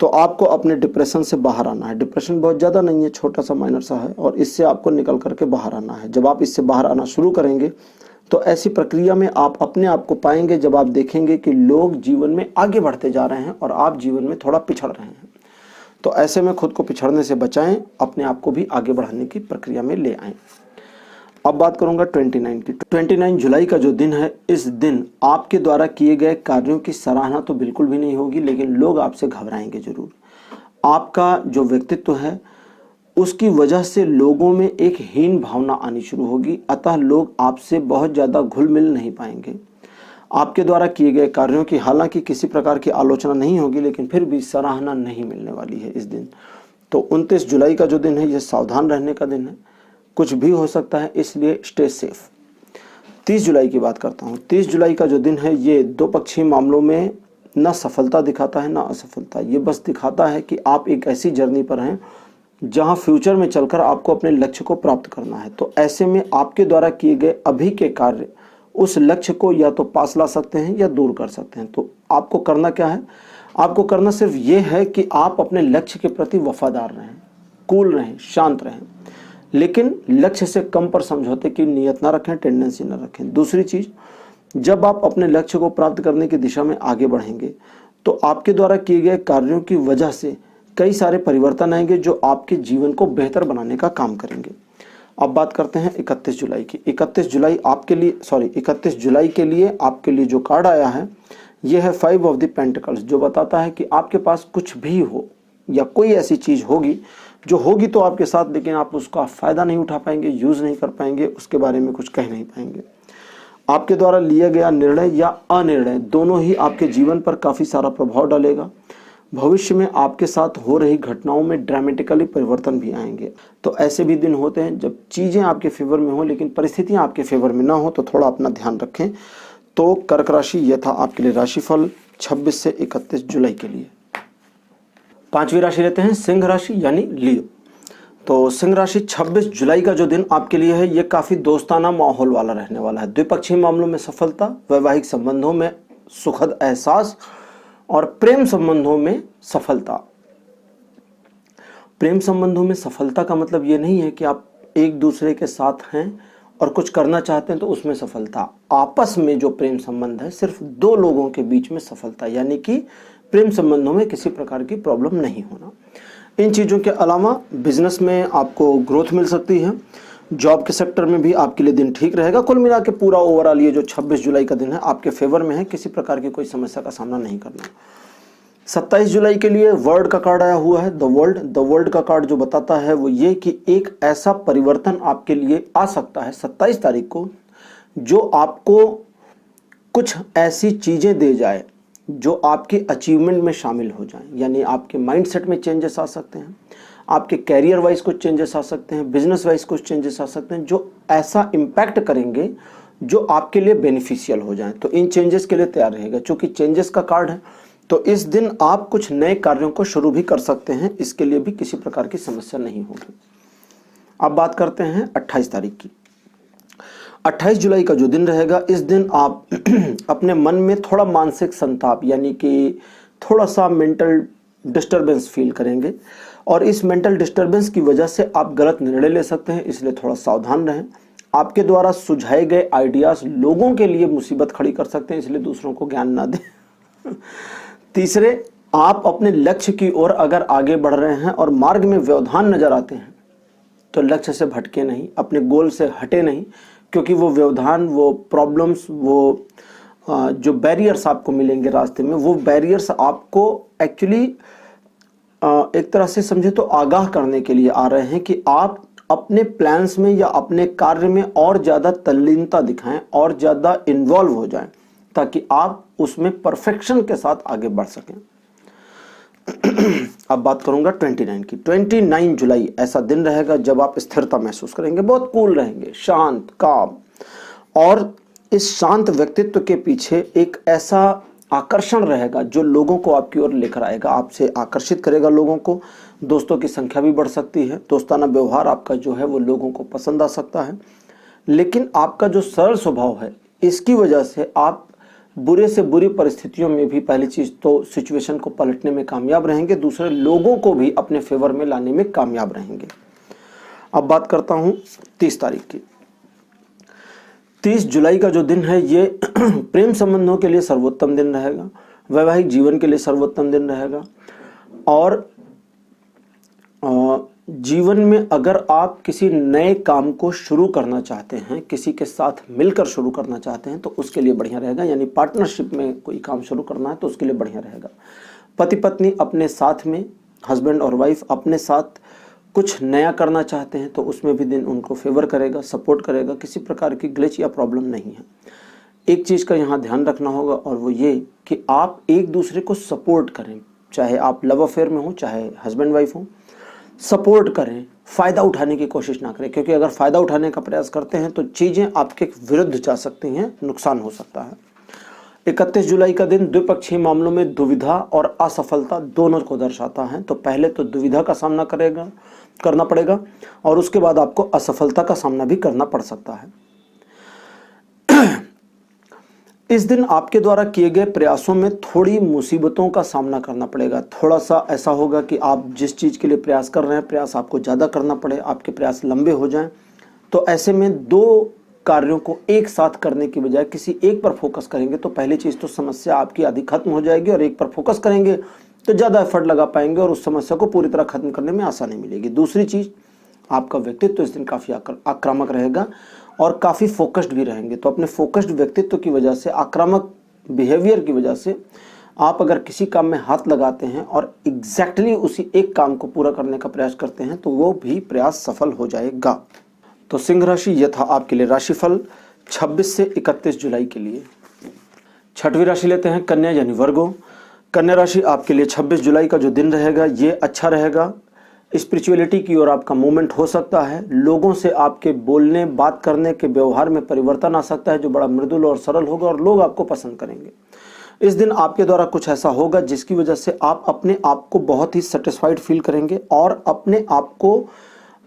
तो आपको अपने डिप्रेशन से बाहर आना है। डिप्रेशन बहुत ज़्यादा नहीं है, छोटा सा माइनर सा है, और इससे आपको निकल करके बाहर आना है। जब आप इससे बाहर आना शुरू करेंगे तो ऐसी प्रक्रिया में आप अपने आप को पाएंगे जब आप देखेंगे कि लोग जीवन में आगे बढ़ते जा रहे हैं और आप जीवन में थोड़ा पिछड़ रहे हैं। तो ऐसे में खुद को पिछड़ने से बचाएं, अपने आप को भी आगे बढ़ाने की प्रक्रिया में ले आएं। अब बात करूंगा 29 की। 29 जुलाई का जो दिन है, इस दिन आपके द्वारा किए गए कार्यों की सराहना तो बिल्कुल भी नहीं होगी, लेकिन लोग आपसे घबराएंगे जरूर। आपका जो व्यक्तित्व है उसकी वजह से लोगों में एक हीन भावना आनी शुरू होगी, अतः लोग आपसे बहुत ज़्यादा घुल मिल नहीं पाएंगे। आपके द्वारा किए गए कार्यों की हालांकि किसी प्रकार की आलोचना नहीं होगी, लेकिन फिर भी सराहना नहीं मिलने वाली है इस दिन। तो 29 जुलाई का जो दिन है, यह सावधान रहने का दिन है, कुछ भी हो सकता है, इसलिए स्टे सेफ। 30 जुलाई की बात करता हूँ। 30 जुलाई का जो दिन है, ये दो पक्षीय मामलों में न सफलता दिखाता है न असफलता। ये बस दिखाता है कि आप एक ऐसी जर्नी पर हैं जहाँ फ्यूचर में चलकर आपको अपने लक्ष्य को प्राप्त करना है। तो ऐसे में आपके द्वारा किए गए अभी के कार्य उस लक्ष्य को या तो पास ला सकते हैं या दूर कर सकते हैं। तो आपको करना क्या है? आपको करना सिर्फ ये है कि आप अपने लक्ष्य के प्रति वफादार रहें, कूल रहें, शांत रहें, लेकिन लक्ष्य से कम पर समझौते की नीयत ना रखें, टेंडेंसी ना रखें। दूसरी चीज़, जब आप अपने लक्ष्य को प्राप्त करने की दिशा में आगे बढ़ेंगे तो आपके द्वारा किए गए कार्यों की वजह से कई सारे परिवर्तन आएंगे जो आपके जीवन को बेहतर बनाने का काम करेंगे। अब बात करते हैं 31 जुलाई की। 31 जुलाई के लिए आपके लिए जो कार्ड आया है यह है 5 ऑफ द पेंटिकल्स, जो बताता है कि आपके पास कुछ भी हो या कोई ऐसी चीज़ होगी जो होगी तो आपके साथ, लेकिन आप उसका फ़ायदा नहीं उठा पाएंगे, यूज़ नहीं कर पाएंगे, उसके बारे में कुछ कह नहीं पाएंगे। आपके द्वारा लिया गया निर्णय या अनिर्णय दोनों ही आपके जीवन पर काफ़ी सारा प्रभाव डालेगा। भविष्य में आपके साथ हो रही घटनाओं में ड्रामेटिकली परिवर्तन भी आएंगे। तो ऐसे भी दिन होते हैं जब चीज़ें आपके फेवर में हो लेकिन परिस्थितियां आपके फेवर में ना हो, तो थोड़ा अपना ध्यान रखें। तो कर्क राशि, यह था आपके लिए राशिफल 26 से 31 जुलाई के लिए। पांचवी राशि लेते हैं सिंह राशि यानी लियो। तो सिंह राशि 26 जुलाई का जो दिन आपके लिए है, ये काफ़ी दोस्ताना माहौल वाला रहने वाला है। द्विपक्षीय मामलों में सफलता, वैवाहिक संबंधों में सुखद एहसास और प्रेम संबंधों में सफलता। प्रेम संबंधों में सफलता का मतलब ये नहीं है कि आप एक दूसरे के साथ हैं और कुछ करना चाहते हैं तो उसमें सफलता। आपस में जो प्रेम संबंध है, सिर्फ दो लोगों के बीच में सफलता, यानी कि प्रेम संबंधों में किसी प्रकार की प्रॉब्लम नहीं होना। इन चीज़ों के अलावा बिजनेस में आपको ग्रोथ मिल सकती है। जॉब के सेक्टर में भी आपके लिए दिन ठीक रहेगा। कुल मिला के पूरा ओवरऑल ये जो 26 जुलाई का दिन है आपके फेवर में है, किसी प्रकार की कोई समस्या का सामना नहीं करना। 27 जुलाई के लिए वर्ल्ड का कार्ड आया हुआ है, द वर्ल्ड। द वर्ल्ड का कार्ड जो बताता है वो ये कि एक ऐसा परिवर्तन आपके लिए आ सकता है 27 तारीख को, जो आपको कुछ ऐसी चीज़ें दे जाए जो आपके अचीवमेंट में शामिल हो जाएं। यानी आपके माइंडसेट में चेंजेस आ सकते हैं, आपके कैरियर वाइज कुछ चेंजेस आ सकते हैं, बिजनेस वाइज कुछ चेंजेस आ सकते हैं, जो ऐसा इम्पैक्ट करेंगे जो आपके लिए बेनिफिशियल हो जाएं। तो इन चेंजेस के लिए तैयार रहेगा। चूंकि चेंजेस का कार्ड है तो इस दिन आप कुछ नए कार्यों को शुरू भी कर सकते हैं, इसके लिए भी किसी प्रकार की समस्या नहीं होगी। अब बात करते हैं 28 तारीख की। 28 जुलाई का जो दिन रहेगा, इस दिन आप अपने मन में थोड़ा मानसिक संताप यानी कि थोड़ा सा मेंटल डिस्टर्बेंस फील करेंगे, और इस मेंटल डिस्टर्बेंस की वजह से आप गलत निर्णय ले सकते हैं, इसलिए थोड़ा सावधान रहें। आपके द्वारा सुझाए गए आइडियाज़ लोगों के लिए मुसीबत खड़ी कर सकते हैं, इसलिए दूसरों को ज्ञान ना दें। तीसरे, आप अपने लक्ष्य की ओर अगर आगे बढ़ रहे हैं और मार्ग में व्यवधान नजर आते हैं तो लक्ष्य से भटके नहीं, अपने गोल से हटे नहीं, क्योंकि वो व्यवधान, वो प्रॉब्लम्स, वो जो बैरियर्स आपको मिलेंगे रास्ते में, वो बैरियर्स आपको एक्चुअली एक तरह से समझे तो आगाह करने के लिए आ रहे हैं कि आप अपने प्लान्स में या अपने कार्य में और ज़्यादा तल्लीनता दिखाएं और ज़्यादा इन्वॉल्व हो जाएं, ताकि आप उसमें परफेक्शन के साथ आगे बढ़ सकें। अब बात करूंगा 29 की। 29 जुलाई ऐसा दिन रहेगा जब आप स्थिरता महसूस करेंगे, बहुत कूल रहेंगे, शांत, काम। और इस शांत व्यक्तित्व के पीछे एक ऐसा आकर्षण रहेगा जो लोगों को आपकी ओर लेकर आएगा, आपसे आकर्षित करेगा लोगों को। दोस्तों की संख्या भी बढ़ सकती है, दोस्ताना व्यवहार आपका जो है वो लोगों को पसंद आ सकता है। लेकिन आपका जो सरल स्वभाव है, इसकी वजह से आप बुरे से बुरी परिस्थितियों में भी पहली चीज तो सिचुएशन को पलटने में कामयाब रहेंगे, दूसरे लोगों को भी अपने फेवर में लाने में कामयाब रहेंगे। अब बात करता हूं 30 तारीख की। 30 जुलाई का जो दिन है ये प्रेम संबंधों के लिए सर्वोत्तम दिन रहेगा, वैवाहिक जीवन के लिए सर्वोत्तम दिन रहेगा। और जीवन में अगर आप किसी नए काम को शुरू करना चाहते हैं, किसी के साथ मिलकर शुरू करना चाहते हैं, तो उसके लिए बढ़िया रहेगा। यानी पार्टनरशिप में कोई काम शुरू करना है तो उसके लिए बढ़िया रहेगा। पति पत्नी अपने साथ में, हस्बैंड और वाइफ अपने साथ कुछ नया करना चाहते हैं तो उसमें भी दिन उनको फेवर करेगा, सपोर्ट करेगा। किसी प्रकार की ग्लिच या प्रॉब्लम नहीं है। एक चीज़ का यहाँ ध्यान रखना होगा और वो ये कि आप एक दूसरे को सपोर्ट करें, चाहे आप लव अफेयर में हो, चाहे हस्बैंड वाइफ हो, सपोर्ट करें, फ़ायदा उठाने की कोशिश ना करें। क्योंकि अगर फ़ायदा उठाने का प्रयास करते हैं तो चीज़ें आपके विरुद्ध जा सकती हैं, नुकसान हो सकता है। 31 जुलाई का दिन द्विपक्षीय मामलों में दुविधा और असफलता दोनों को दर्शाता है। तो पहले तो दुविधा का सामना करना पड़ेगा और उसके बाद आपको असफलता का सामना भी करना पड़ सकता है। इस दिन आपके द्वारा किए गए प्रयासों में थोड़ी मुसीबतों का सामना करना पड़ेगा। थोड़ा सा ऐसा होगा कि आप जिस चीज़ के लिए प्रयास कर रहे हैं, प्रयास आपको ज़्यादा करना पड़े, आपके प्रयास लंबे हो जाएं। तो ऐसे में दो कार्यों को एक साथ करने की बजाय किसी एक पर फोकस करेंगे तो पहली चीज़ तो समस्या आपकी आधी खत्म हो जाएगी, और एक पर फोकस करेंगे तो ज़्यादा एफर्ट लगा पाएंगे और उस समस्या को पूरी तरह खत्म करने में आसानी मिलेगी। दूसरी चीज़, आपका व्यक्तित्व इस दिन काफ़ी आक्रामक रहेगा और काफ़ी फोकस्ड भी रहेंगे। तो अपने फोकस्ड व्यक्तित्व की वजह से, आक्रामक बिहेवियर की वजह से आप अगर किसी काम में हाथ लगाते हैं और एग्जैक्टली उसी एक काम को पूरा करने का प्रयास करते हैं तो वो भी प्रयास सफल हो जाएगा। तो सिंह राशि, यह था आपके लिए राशिफल 26 से 31 जुलाई के लिए। छठवीं राशि लेते हैं कन्या यानी वर्गो। कन्या राशि आपके लिए 26 जुलाई का जो दिन रहेगा ये अच्छा रहेगा। स्पिरिचुअलिटी की ओर आपका मूवमेंट हो सकता है। लोगों से आपके बोलने, बात करने के व्यवहार में परिवर्तन आ सकता है जो बड़ा मृदुल और सरल होगा और लोग आपको पसंद करेंगे। इस दिन आपके द्वारा कुछ ऐसा होगा जिसकी वजह से आप अपने आप को बहुत ही सेटिस्फाइड फील करेंगे और अपने आप को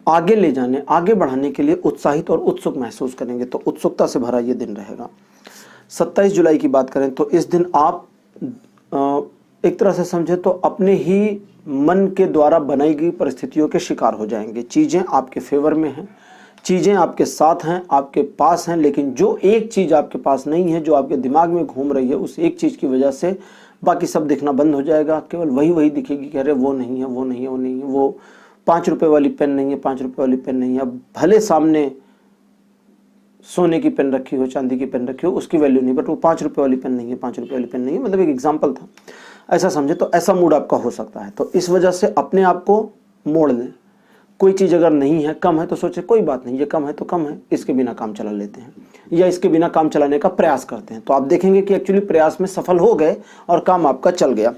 आगे ले जाने, आगे बढ़ाने के लिए उत्साहित और उत्सुक महसूस करेंगे। तो उत्सुकता से भरा ये दिन रहेगा। 27 जुलाई की बात करें तो इस दिन आप एक तरह से समझे तो अपने ही मन के द्वारा बनाई गई परिस्थितियों के शिकार हो जाएंगे। चीज़ें आपके फेवर में हैं, चीज़ें आपके साथ हैं, आपके पास हैं, लेकिन जो एक चीज़ आपके पास नहीं है, जो आपके दिमाग में घूम रही है, उस एक चीज़ की वजह से बाकी सब दिखना बंद हो जाएगा। केवल वही दिखेगी कि अरे वो नहीं है, वो नहीं है, वो नहीं है, वो 5 रुपए वाली पेन नहीं है, 5 रुपए वाली पेन नहीं है। अब भले सामने सोने की पेन रखी हो, चांदी की पेन रखी हो, उसकी वैल्यू नहीं, बट वो 5 रुपए वाली पेन नहीं है, 5 रुपए वाली पेन नहीं है। मतलब एक एग्जाम्पल था, ऐसा समझे। तो ऐसा मूड आपका हो सकता है। तो इस वजह से अपने आप को मोड़ लें। कोई चीज़ अगर नहीं है, कम है, तो सोचे कोई बात नहीं, ये कम है तो कम है, इसके बिना काम चला लेते हैं, या इसके बिना काम चलाने का प्रयास करते हैं। तो आप देखेंगे कि एक्चुअली प्रयास में सफल हो गए और काम आपका चल गया।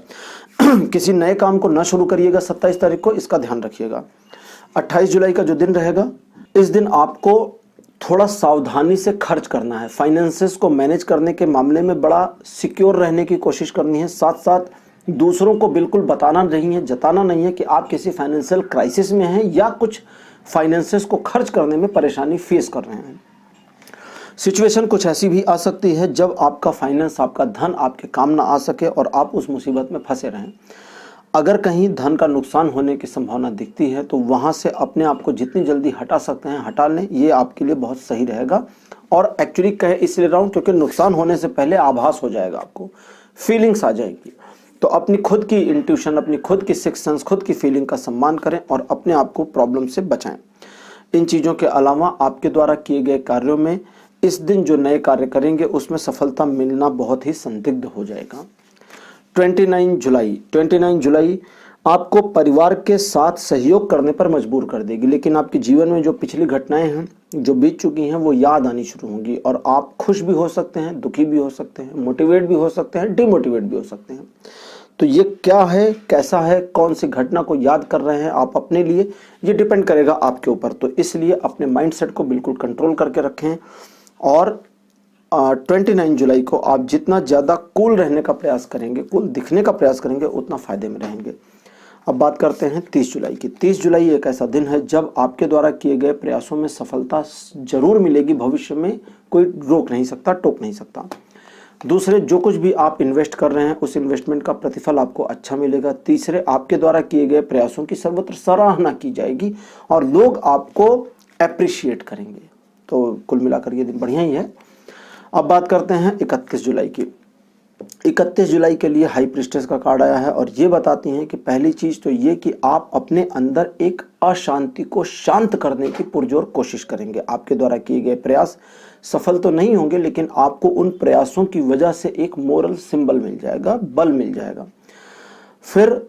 किसी नए काम को न शुरू करिएगा 27 तारीख को, इसका ध्यान रखिएगा। 28 जुलाई का जो दिन रहेगा, इस दिन आपको थोड़ा सावधानी से खर्च करना है। फाइनेंसेस को मैनेज करने के मामले में बड़ा सिक्योर रहने की कोशिश करनी है। साथ साथ दूसरों को बिल्कुल बताना नहीं है, जताना नहीं है कि आप किसी फाइनेंशियल क्राइसिस में हैं या कुछ फाइनेंसेस को खर्च करने में परेशानी फेस कर रहे हैं। सिचुएशन कुछ ऐसी भी आ सकती है जब आपका फाइनेंस, आपका धन आपके काम ना आ सके और आप उस मुसीबत में फंसे रहें। अगर कहीं धन का नुकसान होने की संभावना दिखती है तो वहाँ से अपने आप को जितनी जल्दी हटा सकते हैं हटा लें, ये आपके लिए बहुत सही रहेगा। और एक्चुअली कहे इसलिए रहा हूँ क्योंकि नुकसान होने से पहले आभास हो जाएगा, आपको फीलिंग्स आ जाएगी। तो अपनी खुद की इंट्यूशन, अपनी खुद की सिक्स सेंस, खुद की फीलिंग का सम्मान करें और अपने आप को प्रॉब्लम से बचाएं। इन चीज़ों के अलावा आपके द्वारा किए गए कार्यों में इस दिन जो नए कार्य करेंगे उसमें सफलता मिलना बहुत ही संदिग्ध हो जाएगा। 29 जुलाई आपको परिवार के साथ सहयोग करने पर मजबूर कर देगी, लेकिन आपके जीवन में जो पिछली घटनाएं हैं, जो बीत चुकी हैं, वो याद आनी शुरू होंगी और आप खुश भी हो सकते हैं, दुखी भी हो सकते हैं, मोटिवेट भी हो सकते हैं, डिमोटिवेट भी हो सकते हैं। तो ये क्या है, कैसा है, कौन सी घटना को याद कर रहे हैं आप अपने लिए, ये डिपेंड करेगा आपके ऊपर। तो इसलिए अपने माइंडसेट को बिल्कुल कंट्रोल करके रखें और 29 जुलाई को आप जितना ज़्यादा कूल रहने का प्रयास करेंगे, कूल दिखने का प्रयास करेंगे, उतना फ़ायदे में रहेंगे। अब बात करते हैं 30 जुलाई की। 30 जुलाई एक ऐसा दिन है जब आपके द्वारा किए गए प्रयासों में सफलता जरूर मिलेगी, भविष्य में कोई रोक नहीं सकता, टोक नहीं सकता। दूसरे, जो कुछ भी आप इन्वेस्ट कर रहे हैं उस इन्वेस्टमेंट का प्रतिफल आपको अच्छा मिलेगा। तीसरे, आपके द्वारा किए गए प्रयासों की सर्वत्र सराहना की जाएगी और लोग आपको अप्रिशिएट करेंगे। तो कुल मिलाकर ये दिन बढ़िया ही है। अब बात करते हैं 31 जुलाई की। 31 जुलाई के लिए हाई प्रिस्टेस का कार्ड आया है और ये बताती हैं कि पहली चीज तो ये कि आप अपने अंदर एक अशांति को शांत करने की पुरजोर कोशिश करेंगे। आपके द्वारा किए गए प्रयास सफल तो नहीं होंगे, लेकिन आपको उन प्रयासों की वजह से एक मोरल सिंबल मिल जाएगा, बल मिल जाएगा। फिर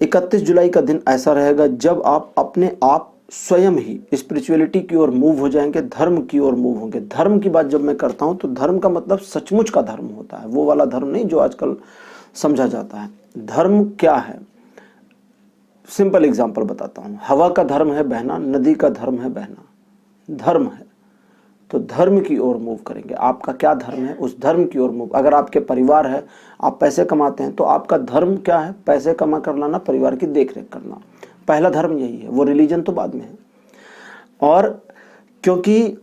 31 जुलाई का दिन ऐसा रहेगा जब आप अपने आप स्वयं ही स्पिरिचुअलिटी की ओर मूव हो जाएंगे, धर्म की ओर मूव होंगे। धर्म की बात जब मैं करता हूं तो धर्म का मतलब सचमुच का धर्म होता है, वो वाला धर्म नहीं जो आजकल समझा जाता है। धर्म क्या है, सिंपल एग्जांपल बताता हूं। हवा का धर्म है बहना, नदी का धर्म है बहना, धर्म है। तो धर्म की ओर मूव करेंगे। आपका क्या धर्म है, उस धर्म की ओर मूव। अगर आपके परिवार है, आप पैसे कमाते हैं, तो आपका धर्म क्या है, पैसे कमा कर लाना, परिवार की देखरेख करना। पहला धर्म यही है, वो रिलीजन तो बाद में है। और क्योंकि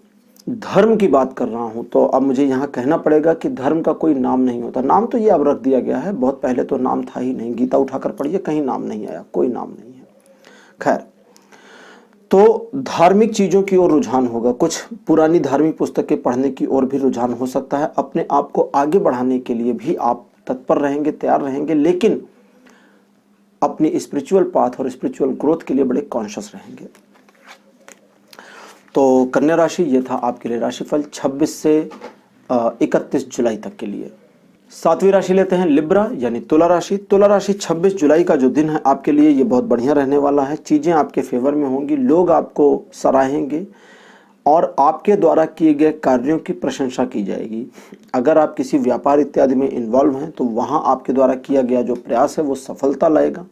धर्म की बात कर रहा हूं तो अब मुझे यहां कहना पड़ेगा कि धर्म का कोई नाम नहीं होता। नाम तो ये अब रख दिया गया है, बहुत पहले तो नाम था ही नहीं। गीता उठाकर पढ़िए, कहीं नाम नहीं आया, कोई नाम नहीं है। खैर, तो धार्मिक चीजों की ओर रुझान होगा, कुछ पुरानी धार्मिक पुस्तकें पढ़ने की ओर भी रुझान हो सकता है। अपने आप को आगे बढ़ाने के लिए भी आप तत्पर रहेंगे, तैयार रहेंगे, लेकिन अपनी स्पिरिचुअल पाथ और स्पिरिचुअल ग्रोथ के लिए बड़े कॉन्शियस रहेंगे। तो कन्या राशि, ये था आपके लिए राशिफल 26 से 31 जुलाई तक के लिए। सातवीं राशि लेते हैं लिब्रा यानी तुला राशि। तुला राशि 26 जुलाई का जो दिन है आपके लिए ये बहुत बढ़िया रहने वाला है। चीजें आपके फेवर में होंगी, लोग आपको सराहेंगे और आपके द्वारा किए गए कार्यों की प्रशंसा की जाएगी। अगर आप किसी व्यापार इत्यादि में इन्वॉल्व हैं तो वहां आपके द्वारा किया गया जो प्रयास है वो सफलता लाएगा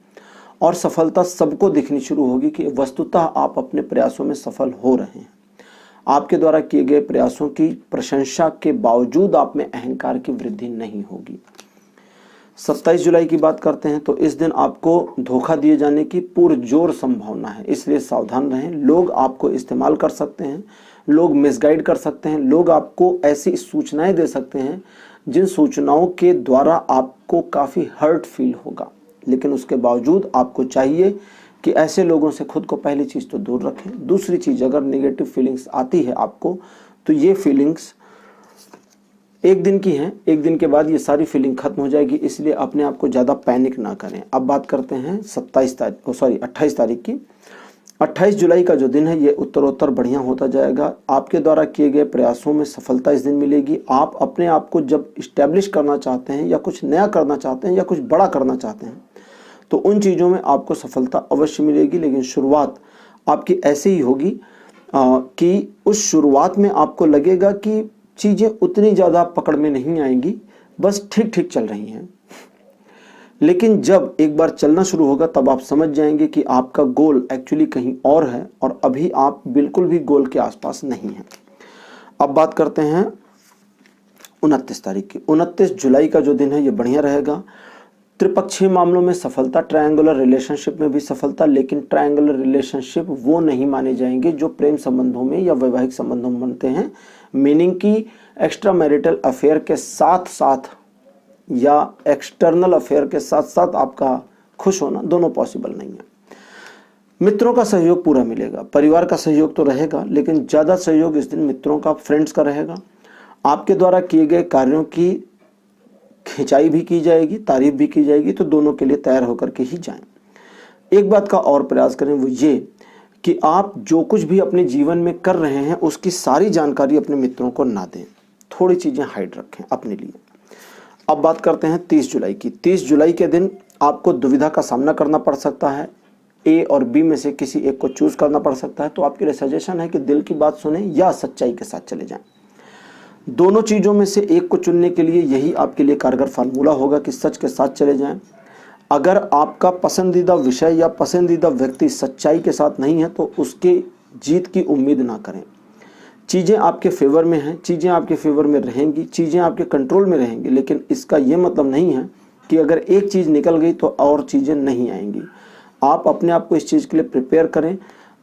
और सफलता सबको दिखनी शुरू होगी कि वस्तुतः आप अपने प्रयासों में सफल हो रहे हैं। आपके द्वारा किए गए प्रयासों की प्रशंसा के बावजूद आप में अहंकार की वृद्धि नहीं होगी। 27 जुलाई की बात करते हैं तो इस दिन आपको धोखा दिए जाने की पुरजोर संभावना है, इसलिए सावधान रहें। लोग आपको इस्तेमाल कर सकते हैं, लोग मिसगाइड कर सकते हैं, लोग आपको ऐसी सूचनाएं दे सकते हैं जिन सूचनाओं के द्वारा आपको काफ़ी हर्ट फील होगा। लेकिन उसके बावजूद आपको चाहिए कि ऐसे लोगों से खुद को पहली चीज़ तो दूर रखें। दूसरी चीज़, अगर नेगेटिव फीलिंग्स आती है आपको तो ये फीलिंग्स एक दिन की हैं, एक दिन के बाद ये सारी फीलिंग खत्म हो जाएगी, इसलिए अपने आप को ज़्यादा पैनिक ना करें। अब बात करते हैं 28 तारीख की। 28 जुलाई का जो दिन है ये उत्तरोत्तर बढ़िया होता जाएगा। आपके द्वारा किए गए प्रयासों में सफलता इस दिन मिलेगी। आप अपने आप को जब इस्टेब्लिश करना चाहते हैं या कुछ नया करना चाहते हैं या कुछ बड़ा करना चाहते हैं तो उन चीज़ों में आपको सफलता अवश्य मिलेगी, लेकिन शुरुआत आपकी ऐसे ही होगी कि उस शुरुआत में आपको लगेगा कि चीज़ें उतनी ज़्यादा पकड़ में नहीं आएंगी, बस ठीक ठीक चल रही हैं। लेकिन जब एक बार चलना शुरू होगा तब आप समझ जाएंगे कि आपका गोल एक्चुअली कहीं और है और अभी आप बिल्कुल भी गोल के आसपास नहीं हैं। अब बात करते हैं 29 तारीख की। 29 जुलाई का जो दिन है ये बढ़िया रहेगा। त्रिपक्षीय मामलों में सफलता, ट्रायंगुलर रिलेशनशिप में भी सफलता, लेकिन ट्रायंगुलर रिलेशनशिप वो नहीं माने जाएंगे जो प्रेम संबंधों में या वैवाहिक संबंधों में बनते हैं। मीनिंग की एक्स्ट्रा मैरिटल अफेयर के साथ साथ या एक्सटर्नल अफेयर के साथ साथ आपका खुश होना दोनों पॉसिबल नहीं है। मित्रों का सहयोग पूरा मिलेगा, परिवार का सहयोग तो रहेगा, लेकिन ज़्यादा सहयोग इस दिन मित्रों का, फ्रेंड्स का रहेगा। आपके द्वारा किए गए कार्यों की खिंचाई भी की जाएगी, तारीफ भी की जाएगी, तो दोनों के लिए तैयार होकर के ही जाएं। एक बात का और प्रयास करें, वो ये कि आप जो कुछ भी अपने जीवन में कर रहे हैं उसकी सारी जानकारी अपने मित्रों को ना दें, थोड़ी चीज़ें हाइड रखें अपने लिए। अब बात करते हैं 30 जुलाई की। 30 जुलाई के दिन आपको दुविधा का सामना करना पड़ सकता है, ए और बी में से किसी एक को चूज करना पड़ सकता है। तो आपके लिए सजेशन है कि दिल की बात सुने या सच्चाई के साथ चले जाएं। दोनों चीज़ों में से एक को चुनने के लिए यही आपके लिए कारगर फार्मूला होगा कि सच के साथ चले जाएं। अगर आपका पसंदीदा विषय या पसंदीदा व्यक्ति सच्चाई के साथ नहीं है तो उसकी जीत की उम्मीद ना करें। चीज़ें आपके फेवर में हैं, चीज़ें आपके फेवर में रहेंगी, चीज़ें आपके कंट्रोल में रहेंगी, लेकिन इसका ये मतलब नहीं है कि अगर एक चीज़ निकल गई तो और चीज़ें नहीं आएंगी। आप अपने आप को इस चीज़ के लिए प्रिपेयर करें,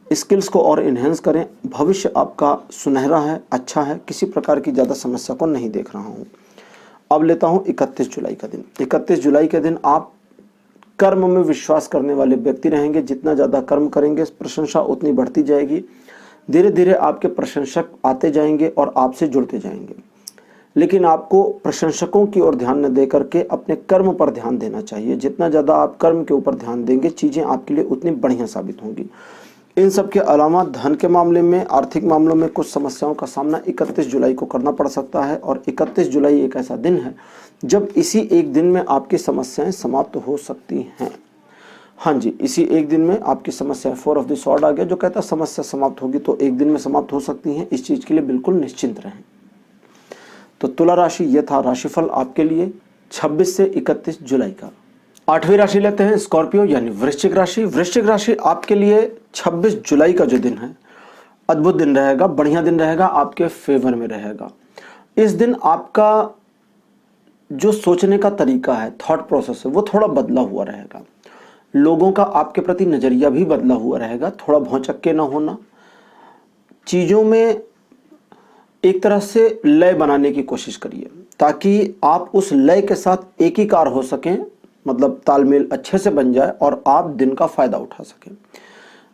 स्किल्स को और इन्हेंस करें। भविष्य आपका सुनहरा है, अच्छा है, किसी प्रकार की ज़्यादा समस्या को नहीं देख रहा हूँ। अब लेता हूँ 31 जुलाई का दिन। 31 जुलाई के दिन आप कर्म में विश्वास करने वाले व्यक्ति रहेंगे। जितना ज़्यादा कर्म करेंगे प्रशंसा उतनी बढ़ती जाएगी। धीरे धीरे आपके प्रशंसक आते जाएंगे और आपसे जुड़ते जाएंगे, लेकिन आपको प्रशंसकों की ओर ध्यान न दे करके अपने कर्म पर ध्यान देना चाहिए। जितना ज़्यादा आप कर्म के ऊपर ध्यान देंगे चीज़ें आपके लिए उतनी बढ़िया साबित होंगी। इन सब के अलावा धन के मामले में, आर्थिक मामलों में कुछ समस्याओं का सामना 31 जुलाई को करना पड़ सकता है, और 31 जुलाई एक ऐसा दिन है जब इसी एक दिन में आपकी समस्याएं समाप्त हो सकती हैं। हाँ जी, इसी एक दिन में आपकी समस्या 4 ऑफ द स्वॉर्ड आ गया, जो कहता है समस्या समाप्त होगी तो एक दिन में समाप्त हो सकती हैं। इस चीज़ के लिए बिल्कुल निश्चिंत रहें। तो तुला राशि, ये था राशिफल आपके लिए 26 से 31 जुलाई का। 8वीं राशि लेते हैं, स्कॉर्पियो यानी वृश्चिक राशि। वृश्चिक राशि आपके लिए 26 जुलाई का जो दिन है अद्भुत दिन रहेगा, बढ़िया दिन रहेगा, आपके फेवर में रहेगा। इस दिन आपका जो सोचने का तरीका है, थॉट प्रोसेस है, वो थोड़ा बदला हुआ रहेगा। लोगों का आपके प्रति नज़रिया भी बदला हुआ रहेगा। थोड़ा भौचक्के ना होना, चीज़ों में एक तरह से लय बनाने की कोशिश करिए ताकि आप उस लय के साथ एकीकार हो सकें, मतलब तालमेल अच्छे से बन जाए और आप दिन का फायदा उठा सकें।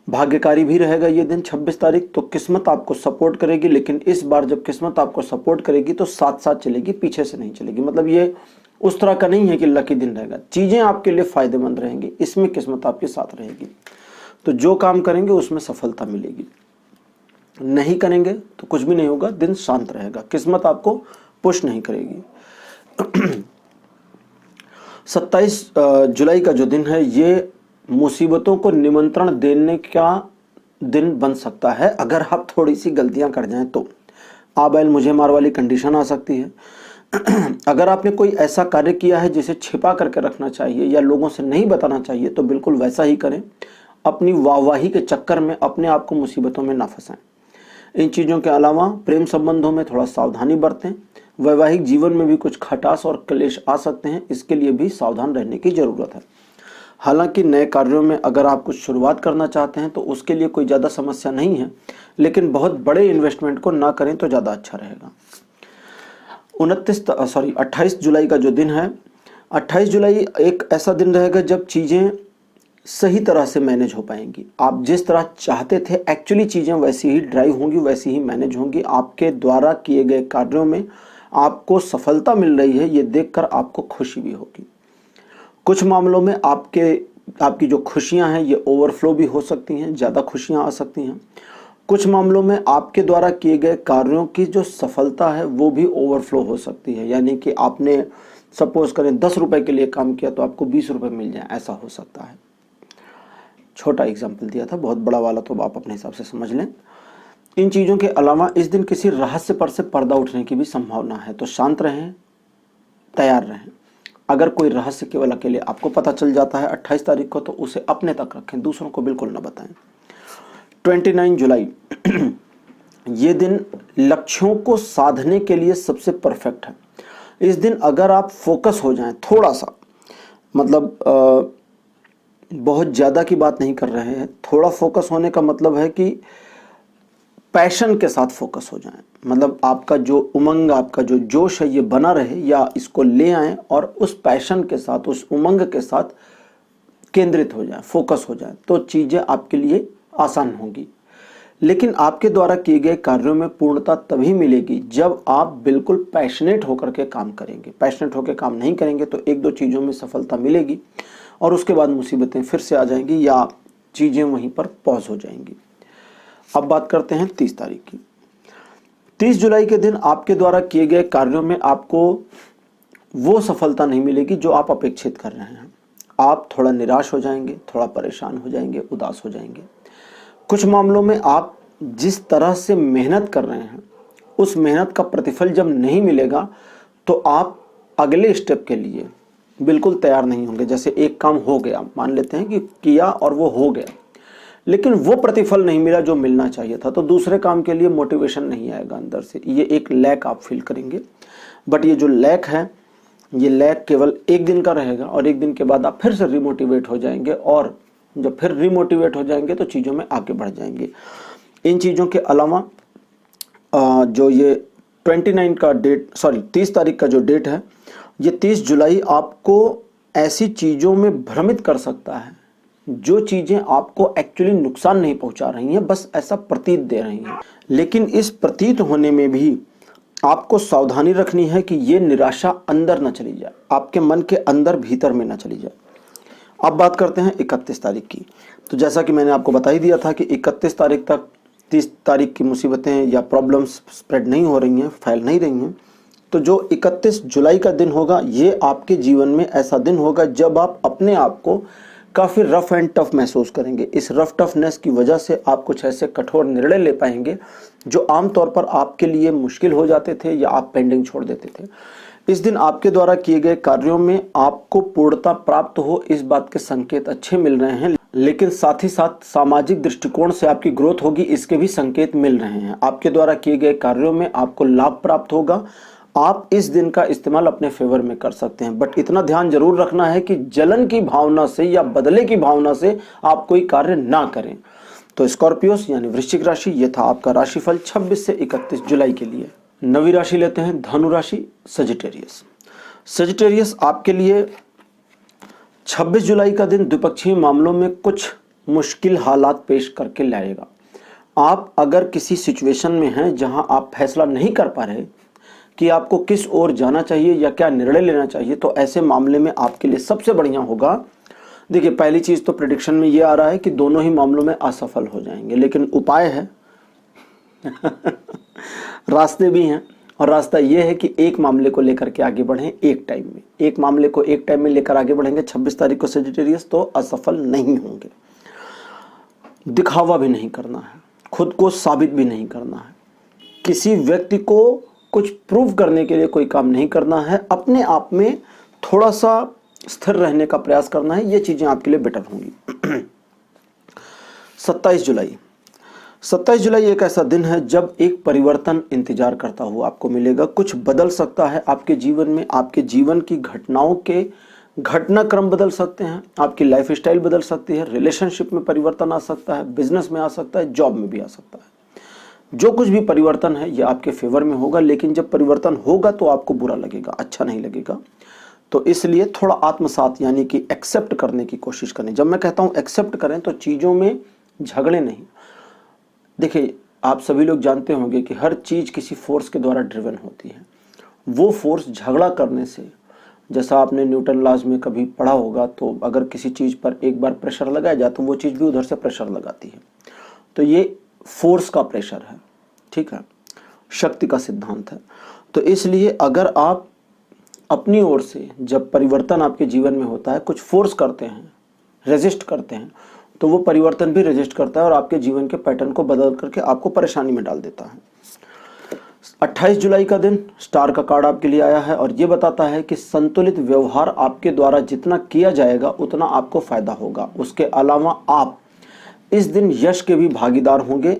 भाग्यकारी भी रहेगा ये दिन 26 तारीख, तो किस्मत आपको सपोर्ट करेगी, लेकिन इस बार जब किस्मत आपको सपोर्ट करेगी तो साथ साथ चलेगी, पीछे से नहीं चलेगी। मतलब ये उस तरह का नहीं है कि लकी दिन रहेगा, चीज़ें आपके लिए फायदेमंद रहेंगी, इसमें किस्मत आपके साथ रहेगी। तो जो काम करेंगे उसमें सफलता मिलेगी, नहीं करेंगे तो कुछ भी नहीं होगा, दिन शांत रहेगा, किस्मत आपको पुश नहीं करेगी। 27 जुलाई का जो दिन है ये मुसीबतों को निमंत्रण देने का दिन बन सकता है। अगर आप थोड़ी सी गलतियां कर जाएं तो आ बैल मुझे मार वाली कंडीशन आ सकती है। अगर आपने कोई ऐसा कार्य किया है जिसे छिपा करके रखना चाहिए या लोगों से नहीं बताना चाहिए तो बिल्कुल वैसा ही करें। अपनी वाहवाही के चक्कर में अपने आप को मुसीबतों में ना फंसाएं। इन चीज़ों के अलावा प्रेम संबंधों में थोड़ा सावधानी बरतें। वैवाहिक जीवन में भी कुछ खटास और क्लेश आ सकते हैं, इसके लिए भी सावधान रहने की ज़रूरत है। हालांकि नए कार्यों में अगर आप कुछ शुरुआत करना चाहते हैं तो उसके लिए कोई ज़्यादा समस्या नहीं है, लेकिन बहुत बड़े इन्वेस्टमेंट को ना करें तो ज़्यादा अच्छा रहेगा। 28 जुलाई का जो दिन है, 28 जुलाई एक ऐसा दिन रहेगा जब चीज़ें सही तरह से मैनेज हो पाएंगी। आप जिस तरह चाहते थे एक्चुअली चीज़ें वैसी ही ड्राइव होंगी, वैसी ही मैनेज होंगी। आपके द्वारा किए गए कार्यों में आपको सफलता मिल रही है, ये देखकर आपको खुशी भी होगी। कुछ मामलों में आपकी जो खुशियां हैं ये ओवरफ्लो भी हो सकती हैं, ज़्यादा खुशियां आ सकती हैं। कुछ मामलों में आपके द्वारा किए गए कार्यों की जो सफलता है वो भी ओवरफ्लो हो सकती है, यानी कि आपने सपोज करें 10 रुपए के लिए काम किया तो आपको 20 रुपए मिल जाए, ऐसा हो सकता है। छोटा एग्जाम्पल दिया था, बहुत बड़ा वाला तो आप अपने हिसाब से समझ लें। इन चीज़ों के अलावा इस दिन किसी रहस्य पर से पर्दा उठने की भी संभावना है, तो शांत रहें, तैयार रहें। अगर कोई रहस्य केवल अकेले आपको पता चल जाता है 28 तारीख को तो उसे अपने तक रखें, दूसरों को बिल्कुल न बताएं। 29 जुलाई ये दिन लक्ष्यों को साधने के लिए सबसे परफेक्ट है। इस दिन अगर आप फोकस हो जाएं थोड़ा सा, मतलब बहुत ज़्यादा की बात नहीं कर रहे हैं, थोड़ा फोकस होने का मतलब है कि पैशन के साथ फोकस हो जाएं, मतलब आपका जो उमंग, आपका जो जोश है ये बना रहे, या इसको ले आएं और उस पैशन के साथ, उस उमंग के साथ केंद्रित हो जाएं, फोकस हो जाएं, तो चीज़ें आपके लिए आसान होंगी। लेकिन आपके द्वारा किए गए कार्यों में पूर्णता तभी मिलेगी जब आप बिल्कुल पैशनेट होकर के काम करेंगे। पैशनेट होकर काम नहीं करेंगे तो एक दो चीज़ों में सफलता मिलेगी और उसके बाद मुसीबतें फिर से आ जाएंगी या चीज़ें वहीं पर पॉज हो जाएंगी। अब बात करते हैं 30 तारीख की। 30 जुलाई के दिन आपके द्वारा किए गए कार्यों में आपको वो सफलता नहीं मिलेगी जो आप अपेक्षित कर रहे हैं। आप थोड़ा निराश हो जाएंगे, थोड़ा परेशान हो जाएंगे, उदास हो जाएंगे। कुछ मामलों में आप जिस तरह से मेहनत कर रहे हैं उस मेहनत का प्रतिफल जब नहीं मिलेगा तो आप अगले स्टेप के लिए, बिल्कुल तैयार नहीं होंगे। जैसे एक काम हो गया, मान लेते हैं कि किया और वो हो गया, लेकिन वो प्रतिफल नहीं मिला जो मिलना चाहिए था, तो दूसरे काम के लिए मोटिवेशन नहीं आएगा अंदर से, ये एक लैक आप फील करेंगे। बट ये जो लैक है, ये लैक केवल एक दिन का रहेगा और एक दिन के बाद आप फिर से रिमोटिवेट हो जाएंगे, और जब फिर रिमोटिवेट हो जाएंगे तो चीज़ों में आगे बढ़ जाएंगे। इन चीज़ों के अलावा जो ये 30 तारीख का जो डेट है, ये 30 जुलाई आपको ऐसी चीज़ों में भ्रमित कर सकता है जो चीज़ें आपको एक्चुअली नुकसान नहीं पहुंचा रही हैं, बस ऐसा प्रतीत दे रही हैं। लेकिन इस प्रतीत होने में भी आपको सावधानी रखनी है कि ये निराशा अंदर न चली जाए, आपके मन के अंदर भीतर में न चली जाए। अब बात करते हैं 31 तारीख की। तो जैसा कि मैंने आपको बता ही दिया था कि 31 तारीख तक 30 तारीख की मुसीबतें या प्रॉब्लम्स स्प्रेड नहीं हो रही हैं, फैल नहीं रही हैं। तो जो 31 जुलाई का दिन होगा, ये आपके जीवन में ऐसा दिन होगा जब आप अपने आप को काफ़ी रफ एंड टफ महसूस करेंगे। इस रफ टफनेस की वजह से आप कुछ ऐसे कठोर निर्णय ले पाएंगे जो आमतौर पर आपके लिए मुश्किल हो जाते थे या आप पेंडिंग छोड़ देते थे। इस दिन आपके द्वारा किए गए कार्यों में आपको पूर्णता प्राप्त हो, इस बात के संकेत अच्छे मिल रहे हैं, लेकिन साथ ही साथ सामाजिक दृष्टिकोण से आपकी ग्रोथ होगी, इसके भी संकेत मिल रहे हैं। आपके द्वारा किए गए कार्यों में आपको लाभ प्राप्त होगा। आप इस दिन का इस्तेमाल अपने फेवर में कर सकते हैं, बट इतना ध्यान जरूर रखना है कि जलन की भावना से या बदले की भावना से आप कोई कार्य ना करें। तो स्कॉर्पियोस यानी वृश्चिक राशि, ये था आपका राशिफल 26 से 31 जुलाई के लिए। नवी राशि लेते हैं धनु राशि, सजिटेरियस। सजिटेरियस आपके लिए 26 जुलाई का दिन द्विपक्षीय मामलों में कुछ मुश्किल हालात पेश करके लाएगा। आप अगर किसी सिचुएशन में हैं जहां आप फैसला नहीं कर पा रहे कि आपको किस ओर जाना चाहिए या क्या निर्णय लेना चाहिए, तो ऐसे मामले में आपके लिए सबसे बढ़िया होगा, देखिए पहली चीज तो प्रेडिक्शन में ये आ रहा है कि दोनों ही मामलों में असफल हो जाएंगे, लेकिन उपाय है रास्ते भी हैं, और रास्ता ये है कि एक मामले को लेकर के आगे बढ़ें एक टाइम में। एक मामले को एक टाइम में लेकर आगे बढ़ेंगे 26 तारीख को सजिटेरियस, तो असफल नहीं होंगे। दिखावा भी नहीं करना है, खुद को साबित भी नहीं करना है, किसी व्यक्ति को कुछ प्रूव करने के लिए कोई काम नहीं करना है, अपने आप में थोड़ा सा स्थिर रहने का प्रयास करना है। ये चीजें आपके लिए बेटर होंगी। 27 जुलाई एक ऐसा दिन है जब एक परिवर्तन इंतजार करता हुआ आपको मिलेगा। कुछ बदल सकता है आपके जीवन में, आपके जीवन की घटनाओं के घटनाक्रम बदल सकते हैं, आपकी लाइफ स्टाइल बदल सकती है, रिलेशनशिप में परिवर्तन आ सकता है, बिजनेस में आ सकता है, जॉब में भी आ सकता है। जो कुछ भी परिवर्तन है ये आपके फेवर में होगा, लेकिन जब परिवर्तन होगा तो आपको बुरा लगेगा, अच्छा नहीं लगेगा। तो इसलिए थोड़ा आत्मसात यानी कि एक्सेप्ट करने की कोशिश करें। जब मैं कहता हूं एक्सेप्ट करें तो चीज़ों में झगड़े नहीं। देखिए आप सभी लोग जानते होंगे कि हर चीज़ किसी फोर्स के द्वारा ड्रिवन होती है। वो फोर्स झगड़ा करने से, जैसा आपने न्यूटन लॉज में कभी पढ़ा होगा, तो अगर किसी चीज़ पर एक बार प्रेशर लगाया जाए तो वो चीज़ भी उधर से प्रेशर लगाती है। तो ये फोर्स का प्रेशर है, ठीक है, शक्ति का सिद्धांत है। तो इसलिए अगर आप अपनी ओर से जब परिवर्तन आपके जीवन में होता है, कुछ फोर्स करते हैं, रेजिस्ट करते हैं, तो वो परिवर्तन भी रेजिस्ट करता है और आपके जीवन के पैटर्न को बदल करके आपको परेशानी में डाल देता है। 28 जुलाई का दिन स्टार का कार्ड आपके लिए आया है और ये बताता है कि संतुलित व्यवहार आपके द्वारा जितना किया जाएगा उतना आपको फायदा होगा। उसके अलावा आप इस दिन यश के भी भागीदार होंगे।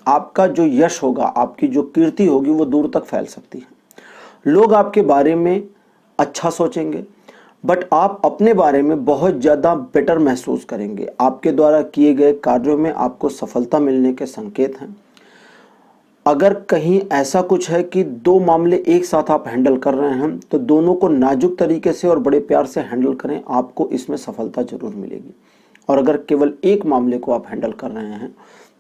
आपका जो यश होगा, आपकी जो कीर्ति होगी, वो दूर तक फैल सकती है। लोग आपके बारे में अच्छा सोचेंगे, बट आप अपने बारे में बहुत ज़्यादा बेटर महसूस करेंगे। आपके द्वारा किए गए कार्यों में आपको सफलता मिलने के संकेत हैं। अगर कहीं ऐसा कुछ है कि दो मामले एक साथ आप हैंडल कर रहे हैं, तो दोनों को नाजुक तरीके से और बड़े प्यार से हैंडल करें, आपको इसमें सफलता जरूर मिलेगी। और अगर केवल एक मामले को आप हैंडल कर रहे हैं,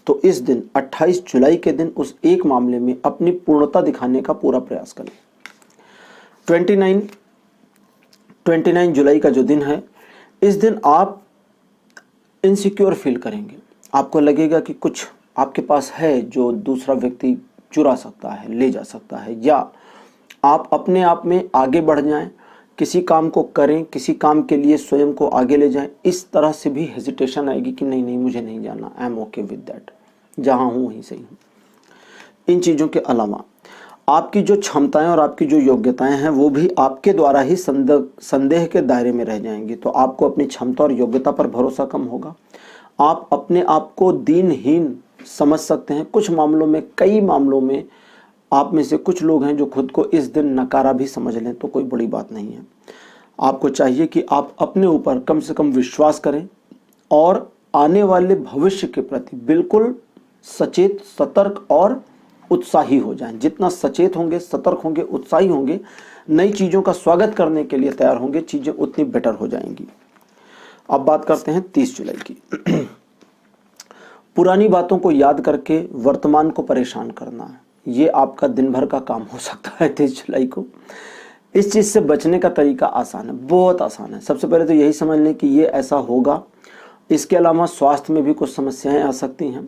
तो इस दिन 28 जुलाई के दिन उस एक मामले में अपनी पूर्णता दिखाने का पूरा प्रयास करें। 29 जुलाई का जो दिन है, इस दिन आप इनसिक्योर फील करेंगे। आपको लगेगा कि कुछ आपके पास है जो दूसरा व्यक्ति चुरा सकता है, ले जा सकता है, या आप अपने आप में आगे बढ़ जाएं, किसी काम को करें, किसी काम के लिए स्वयं को आगे ले जाएं। इस तरह से भी हेजिटेशन आएगी कि नहीं मुझे नहीं जाना, I am okay with that, जहां हूं वहीं सही हूं। इन चीज़ों के अलावा आपकी जो क्षमताएं और आपकी जो योग्यताएं हैं वो भी आपके द्वारा ही संदेह के दायरे में रह जाएंगी। तो आपको अपनी क्षमता और योग्यता पर भरोसा कम होगा। आप अपने आप को दीनहीन समझ सकते हैं। कुछ मामलों में, कई मामलों में आप में से कुछ लोग हैं जो खुद को इस दिन नकारा भी समझ लें तो कोई बड़ी बात नहीं है। आपको चाहिए कि आप अपने ऊपर कम से कम विश्वास करें और आने वाले भविष्य के प्रति बिल्कुल सचेत, सतर्क और उत्साही हो जाएं। जितना सचेत होंगे, सतर्क होंगे, उत्साही होंगे, नई चीज़ों का स्वागत करने के लिए तैयार होंगे, चीज़ें उतनी बेटर हो जाएंगी। अब बात करते हैं 30 जुलाई की। पुरानी बातों को याद करके वर्तमान को परेशान करना है, ये आपका दिन भर का काम हो सकता है 30 जुलाई को। इस चीज़ से बचने का तरीका आसान है, बहुत आसान है। सबसे पहले तो यही समझ लें कि ये ऐसा होगा। इसके अलावा स्वास्थ्य में भी कुछ समस्याएं आ सकती हैं।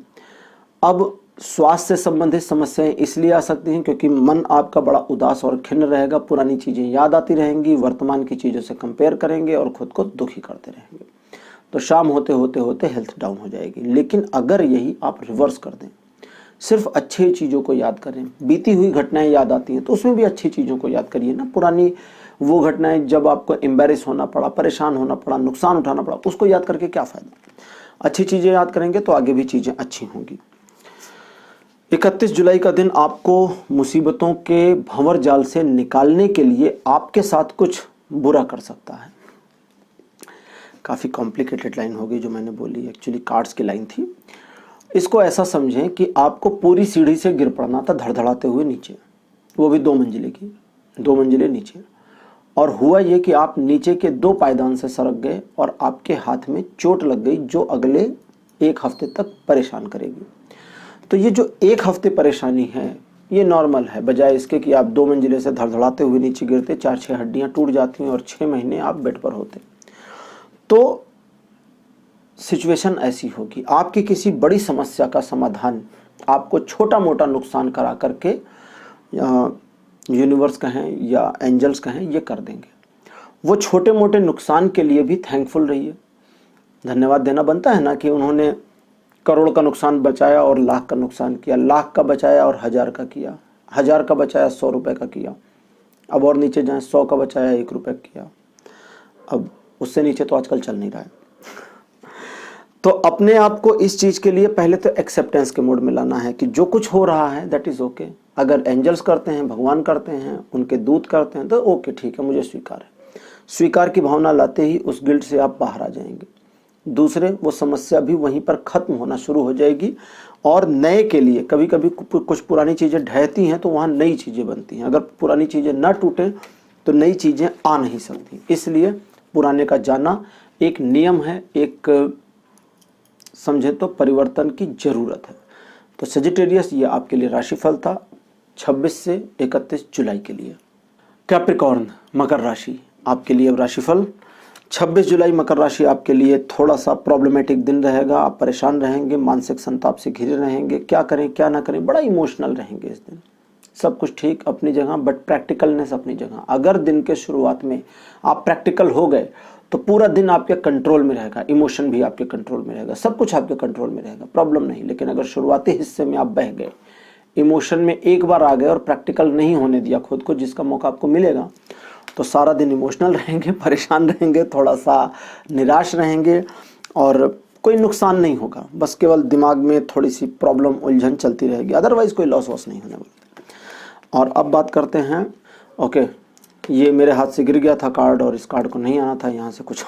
अब स्वास्थ्य से संबंधित समस्याएं इसलिए आ सकती हैं क्योंकि मन आपका बड़ा उदास और खिन्न रहेगा, पुरानी चीज़ें याद आती रहेंगी, वर्तमान की चीज़ों से कंपेयर करेंगे और खुद को दुखी करते रहेंगे। तो शाम होते होते होते हेल्थ डाउन हो जाएगी। लेकिन अगर यही आप रिवर्स कर दें, सिर्फ अच्छी चीज़ों को याद करें, बीती हुई घटनाएं याद आती हैं तो उसमें भी अच्छी चीज़ों को याद करिए ना। पुरानी वो घटनाएं जब आपको एम्बेरस होना पड़ा, परेशान होना पड़ा, नुकसान उठाना पड़ा, उसको याद करके क्या फ़ायदा। अच्छी चीज़ें याद करेंगे तो आगे भी चीज़ें अच्छी होंगी। 31 जुलाई का दिन आपको मुसीबतों के भंवर जाल से निकालने के लिए आपके साथ कुछ बुरा कर सकता है। काफ़ी कॉम्प्लिकेटेड लाइन होगी जो मैंने बोली, एक्चुअली कार्ड्स की लाइन थी। इसको ऐसा समझें कि आपको पूरी सीढ़ी से गिर पड़ना था धड़धड़ाते हुए नीचे, वो भी 2 मंजिले की, 2 मंजिले नीचे। और हुआ ये कि आप नीचे के 2 पायदान से सरक गए और आपके हाथ में चोट लग गई जो अगले 1 हफ्ते तक परेशान करेगी। तो ये जो 1 हफ्ते परेशानी है ये नॉर्मल है, बजाय इसके कि आप 2 मंजिले से धड़धड़ाते हुए नीचे गिरते, 4-6 हड्डियाँ टूट जाती हैं और 6 महीने आप बेड पर होते। तो सिचुएशन ऐसी होगी, आपकी किसी बड़ी समस्या का समाधान आपको छोटा मोटा नुकसान करा करके यूनिवर्स कहें या एंजल्स कहें ये कर देंगे। वो छोटे मोटे नुकसान के लिए भी थैंकफुल रहिए। धन्यवाद देना बनता है ना कि उन्होंने करोड़ का नुकसान बचाया और लाख का नुकसान किया, लाख का बचाया और 1000 का किया, 1000 का बचाया 100 रुपये का किया। अब और नीचे जाएं, 100 का बचाया 1 रुपये किया। अब उससे नीचे तो आजकल चल नहीं रहा है। तो अपने आप को इस चीज़ के लिए पहले तो एक्सेप्टेंस के मोड में लाना है कि जो कुछ हो रहा है दैट इज़ ओके। अगर एंजल्स करते हैं, भगवान करते हैं, उनके दूत करते हैं तो ओके, ठीक है, मुझे स्वीकार है। स्वीकार की भावना लाते ही उस गिल्ट से आप बाहर आ जाएंगे। दूसरे, वो समस्या भी वहीं पर ख़त्म होना शुरू हो जाएगी और नए के लिए कभी कभी कुछ पुरानी चीज़ें ढहती हैं तो वहाँ नई चीज़ें बनती हैं। अगर पुरानी चीज़ें ना टूटें तो नई चीज़ें आ नहीं सकती। इसलिए पुराने का जाना एक नियम है, एक समझे तो परिवर्तन की ज़रूरत है। तो सजिटेरियस, ये आपके लिए राशिफल था 26 से 31 जुलाई के लिए। कैप्रिकॉर्न, मकर राशि, आपके लिए अब राशिफल 26 जुलाई। मकर राशि आपके लिए थोड़ा सा प्रॉब्लमेटिक दिन रहेगा। आप परेशान रहेंगे, मानसिक संताप से घिरे रहेंगे, क्या करें क्या ना करें, बड़ा इमोशनल रहेंगे इस दिन। सब कुछ ठीक अपनी जगह, बट प्रैक्टिकलनेस अपनी जगह। अगर दिन के शुरुआत में आप प्रैक्टिकल हो गए तो पूरा दिन आपके कंट्रोल में रहेगा, इमोशन भी आपके कंट्रोल में रहेगा, सब कुछ आपके कंट्रोल में रहेगा, प्रॉब्लम नहीं। लेकिन अगर शुरुआती हिस्से में आप बह गए, इमोशन में एक बार आ गए और प्रैक्टिकल नहीं होने दिया खुद को, जिसका मौका आपको मिलेगा, तो सारा दिन इमोशनल रहेंगे, परेशान रहेंगे, थोड़ा सा निराश रहेंगे और कोई नुकसान नहीं होगा। बस केवल दिमाग में थोड़ी सी प्रॉब्लम, उलझन चलती रहेगी, अदरवाइज कोई लॉस वॉस नहीं होने वाला। और अब बात करते हैं, ओके, ये मेरे हाथ से गिर गया था कार्ड और इस कार्ड को नहीं आना था, यहाँ से कुछ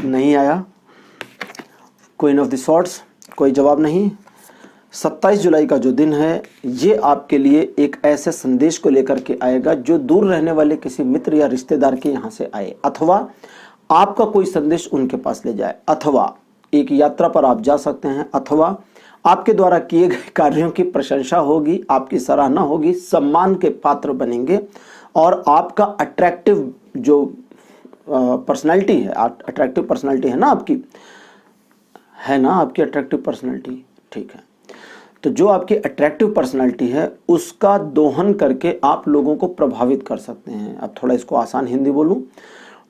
नहीं आया। क्वीन ऑफ द सॉर्ड्स, कोई जवाब नहीं। 27 जुलाई का जो दिन है ये आपके लिए एक ऐसे संदेश को लेकर के आएगा जो दूर रहने वाले किसी मित्र या रिश्तेदार के यहाँ से आए, अथवा आपका कोई संदेश उनके पास ले जाए, अथवा एक यात्रा पर आप जा सकते हैं, अथवा आपके द्वारा किए गए कार्यों की प्रशंसा होगी, आपकी सराहना होगी, सम्मान के पात्र बनेंगे और आपका अट्रैक्टिव जो पर्सनैलिटी है, अट्रैक्टिव पर्सनैलिटी है ना आपकी, है ना आपकी अट्रैक्टिव पर्सनैलिटी, ठीक है। तो जो आपकी अट्रैक्टिव पर्सनैलिटी है उसका दोहन करके आप लोगों को प्रभावित कर सकते हैं। अब थोड़ा इसको आसान हिंदी बोलूं,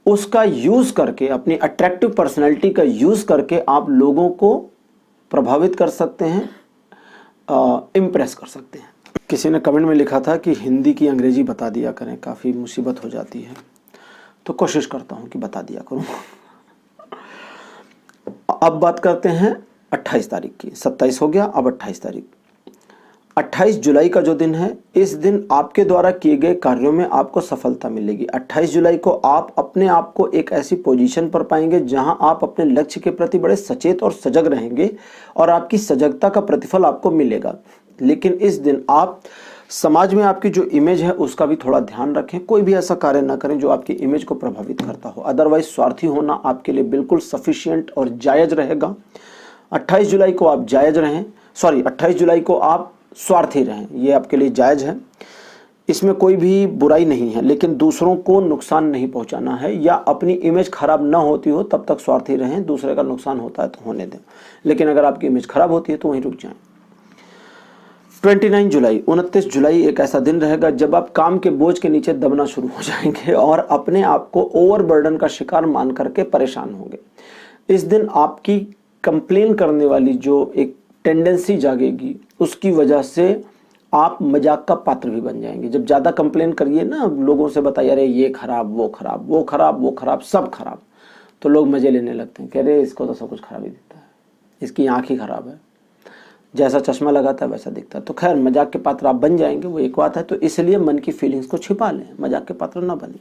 उसका यूज़ करके, अपनी अट्रैक्टिव पर्सनैलिटी का यूज़ करके आप लोगों को प्रभावित कर सकते हैं, इम्प्रेस कर सकते हैं। किसी ने कमेंट में लिखा था कि हिंदी की अंग्रेजी बता दिया करें, काफ़ी मुसीबत हो जाती है, तो कोशिश करता हूं कि बता दिया करूं। अब बात करते हैं 28 तारीख की। 27 हो गया, अब 28 तारीख। 28 जुलाई का जो दिन है, इस दिन आपके द्वारा किए गए कार्यों में आपको सफलता मिलेगी। 28 जुलाई को आप अपने आप को एक ऐसी पोजीशन पर पाएंगे जहां आप अपने लक्ष्य के प्रति बड़े सचेत और सजग रहेंगे और आपकी सजगता का प्रतिफल आपको मिलेगा। लेकिन इस दिन आप समाज में आपकी जो इमेज है उसका भी थोड़ा ध्यान रखें। कोई भी ऐसा कार्य ना करें जो आपकी इमेज को प्रभावित करता हो, अदरवाइज स्वार्थी होना आपके लिए बिल्कुल सफिशिएंट और जायज रहेगा। 28 जुलाई को आप जायज रहें, 28 जुलाई को आप स्वार्थी रहें, ये आपके लिए जायज है। इसमें कोई भी बुराई नहीं है, लेकिन दूसरों को नुकसान नहीं पहुंचाना है या अपनी इमेज खराब ना होती हो तब तक स्वार्थी रहें। दूसरे का नुकसान होता है तो होने दें, लेकिन अगर आपकी इमेज खराब होती है तो वहीं रुक जाएं। 29 जुलाई एक ऐसा दिन रहेगा जब आप काम के बोझ के नीचे दबना शुरू हो जाएंगे और अपने आप को ओवरबर्डन का शिकार मान करके परेशान होंगे। इस दिन आपकी कंप्लेन करने वाली जो एक टेंडेंसी जागेगी, उसकी वजह से आप मजाक का पात्र भी बन जाएंगे। जब ज़्यादा कंप्लेन करिए ना, लोगों से बताइए अरे ये खराब, वो खराब, वो खराब, वो खराब, सब खराब, तो लोग मज़े लेने लगते हैं, कह रहे इसको तो सब कुछ खराब ही दिखता है, इसकी आँख ही खराब है, जैसा चश्मा लगाता है वैसा दिखता है। तो खैर मजाक के पात्र आप बन जाएंगे, वो एक बात है। तो इसलिए मन की फीलिंग्स को छिपा लें, मजाक के पात्र ना बने।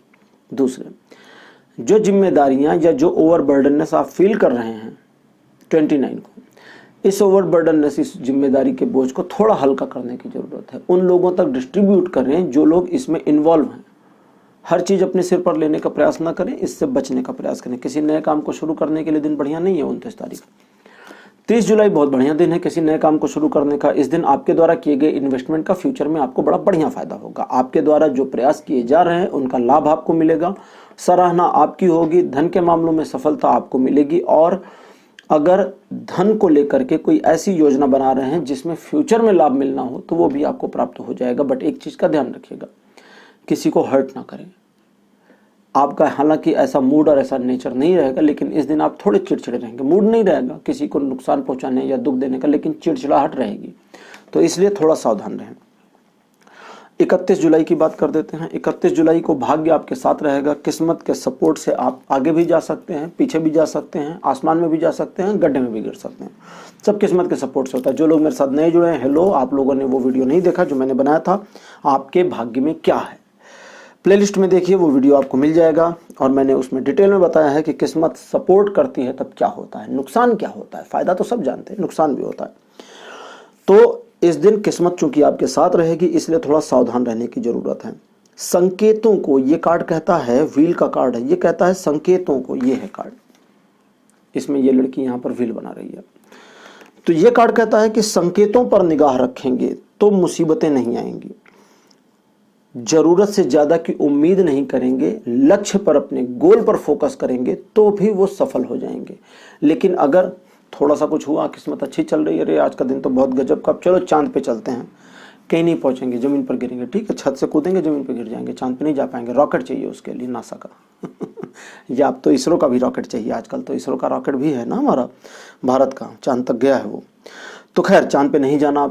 दूसरे, जो जिम्मेदारियां या जो ओवरबर्डननेस आप फील कर रहे हैं 29 को, इस ओवरबर्डननेस, इस जिम्मेदारी के बोझ को थोड़ा हल्का करने की जरूरत है। उन लोगों तक डिस्ट्रीब्यूट करें जो लोग इसमें इन्वॉल्व हैं। हर चीज़ अपने सिर पर लेने का प्रयास ना करें, इससे बचने का प्रयास करें। किसी नए काम को शुरू करने के लिए दिन बढ़िया नहीं है 29 तारीख। 30 जुलाई बहुत बढ़िया दिन है किसी नए काम को शुरू करने का। इस दिन आपके द्वारा किए गए इन्वेस्टमेंट का फ्यूचर में आपको बड़ा बढ़िया फायदा होगा। आपके द्वारा जो प्रयास किए जा रहे हैं उनका लाभ आपको मिलेगा, सराहना आपकी होगी, धन के मामलों में सफलता आपको मिलेगी। और अगर धन को लेकर के कोई ऐसी योजना बना रहे हैं जिसमें फ्यूचर में लाभ मिलना हो तो वो भी आपको प्राप्त हो जाएगा। बट एक चीज़ का ध्यान रखिएगा, किसी को हर्ट ना करें। आपका हालांकि ऐसा मूड और ऐसा नेचर नहीं रहेगा, लेकिन इस दिन आप थोड़े चिड़चिड़े रहेंगे। मूड नहीं रहेगा किसी को नुकसान पहुंचाने या दुख देने का, लेकिन चिड़चिड़ाहट रहेगी, तो इसलिए थोड़ा सावधान रहें। 31 जुलाई की बात कर देते हैं। 31 जुलाई को भाग्य आपके साथ रहेगा। किस्मत के सपोर्ट से आप आगे भी जा सकते हैं, पीछे भी जा सकते हैं, आसमान में भी जा सकते हैं, गड्ढे में भी गिर सकते हैं। सब किस्मत के सपोर्ट से होता है। जो लोग मेरे साथ नए जुड़े हैं, हेलो, आप लोगों ने वो वीडियो नहीं देखा जो मैंने बनाया था आपके भाग्य में क्या है, प्लेलिस्ट में देखिए, वो वीडियो आपको मिल जाएगा। और मैंने उसमें डिटेल में बताया है कि किस्मत सपोर्ट करती है तब क्या होता है, नुकसान क्या होता है। फायदा तो सब जानते हैं, नुकसान भी होता है। तो इस दिन किस्मत चूंकि आपके साथ रहेगी, इसलिए थोड़ा सावधान रहने की जरूरत है। संकेतों को, ये कार्ड कहता है, व्हील का कार्ड है, ये कहता है संकेतों को। ये है कार्ड, इसमें ये लड़की यहां पर व्हील बना रही है। तो ये कार्ड कहता है कि संकेतों पर निगाह रखेंगे तो मुसीबतें नहीं आएंगी। जरूरत से ज्यादा की उम्मीद नहीं करेंगे, लक्ष्य पर, अपने गोल पर फोकस करेंगे तो भी वो सफल हो जाएंगे। लेकिन अगर थोड़ा सा कुछ हुआ, किस्मत अच्छी चल रही है, अरे आज का दिन तो बहुत गजब का, चलो चांद पे चलते हैं, कहीं नहीं पहुंचेंगे, जमीन पर गिरेंगे, ठीक है, छत से कूदेंगे, जमीन पर गिर जाएंगे, चांद पे नहीं जा पाएंगे। रॉकेट चाहिए उसके लिए, नासा का या अब तो इसरो का भी रॉकेट चाहिए। आजकल तो इसरो का रॉकेट भी है ना हमारा भारत का, चांद तक गया है वो। तो खैर, चांद पे नहीं जाना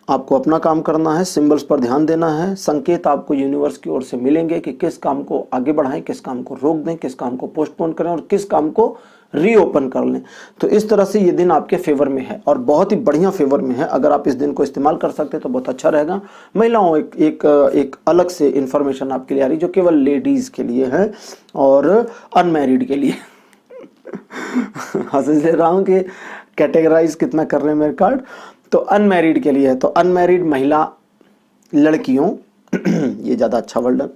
आपको अपना काम करना है, सिंबल्स पर ध्यान देना है। संकेत आपको यूनिवर्स की ओर से मिलेंगे कि किस काम को आगे बढ़ाएं, किस काम को रोक दें, किस काम को पोस्टपोन करें और किस काम को रीओपन कर लें। तो इस तरह से ये दिन आपके फेवर में है और बहुत ही बढ़िया फेवर में है। अगर आप इस दिन को इस्तेमाल कर सकते हैं तो बहुत अच्छा रहेगा। महिलाओं, एक अलग से इंफॉर्मेशन आपके लिए आ रही जो केवल लेडीज के लिए है और अनमैरिड के लिए हंस ले रहा हूँ कि कैटेगराइज कितना कर रहे हैं मेरे कार्ड। तो अनमैरिड के लिए है, तो अनमैरिड महिला लड़कियों ये ज़्यादा अच्छा वर्ड है।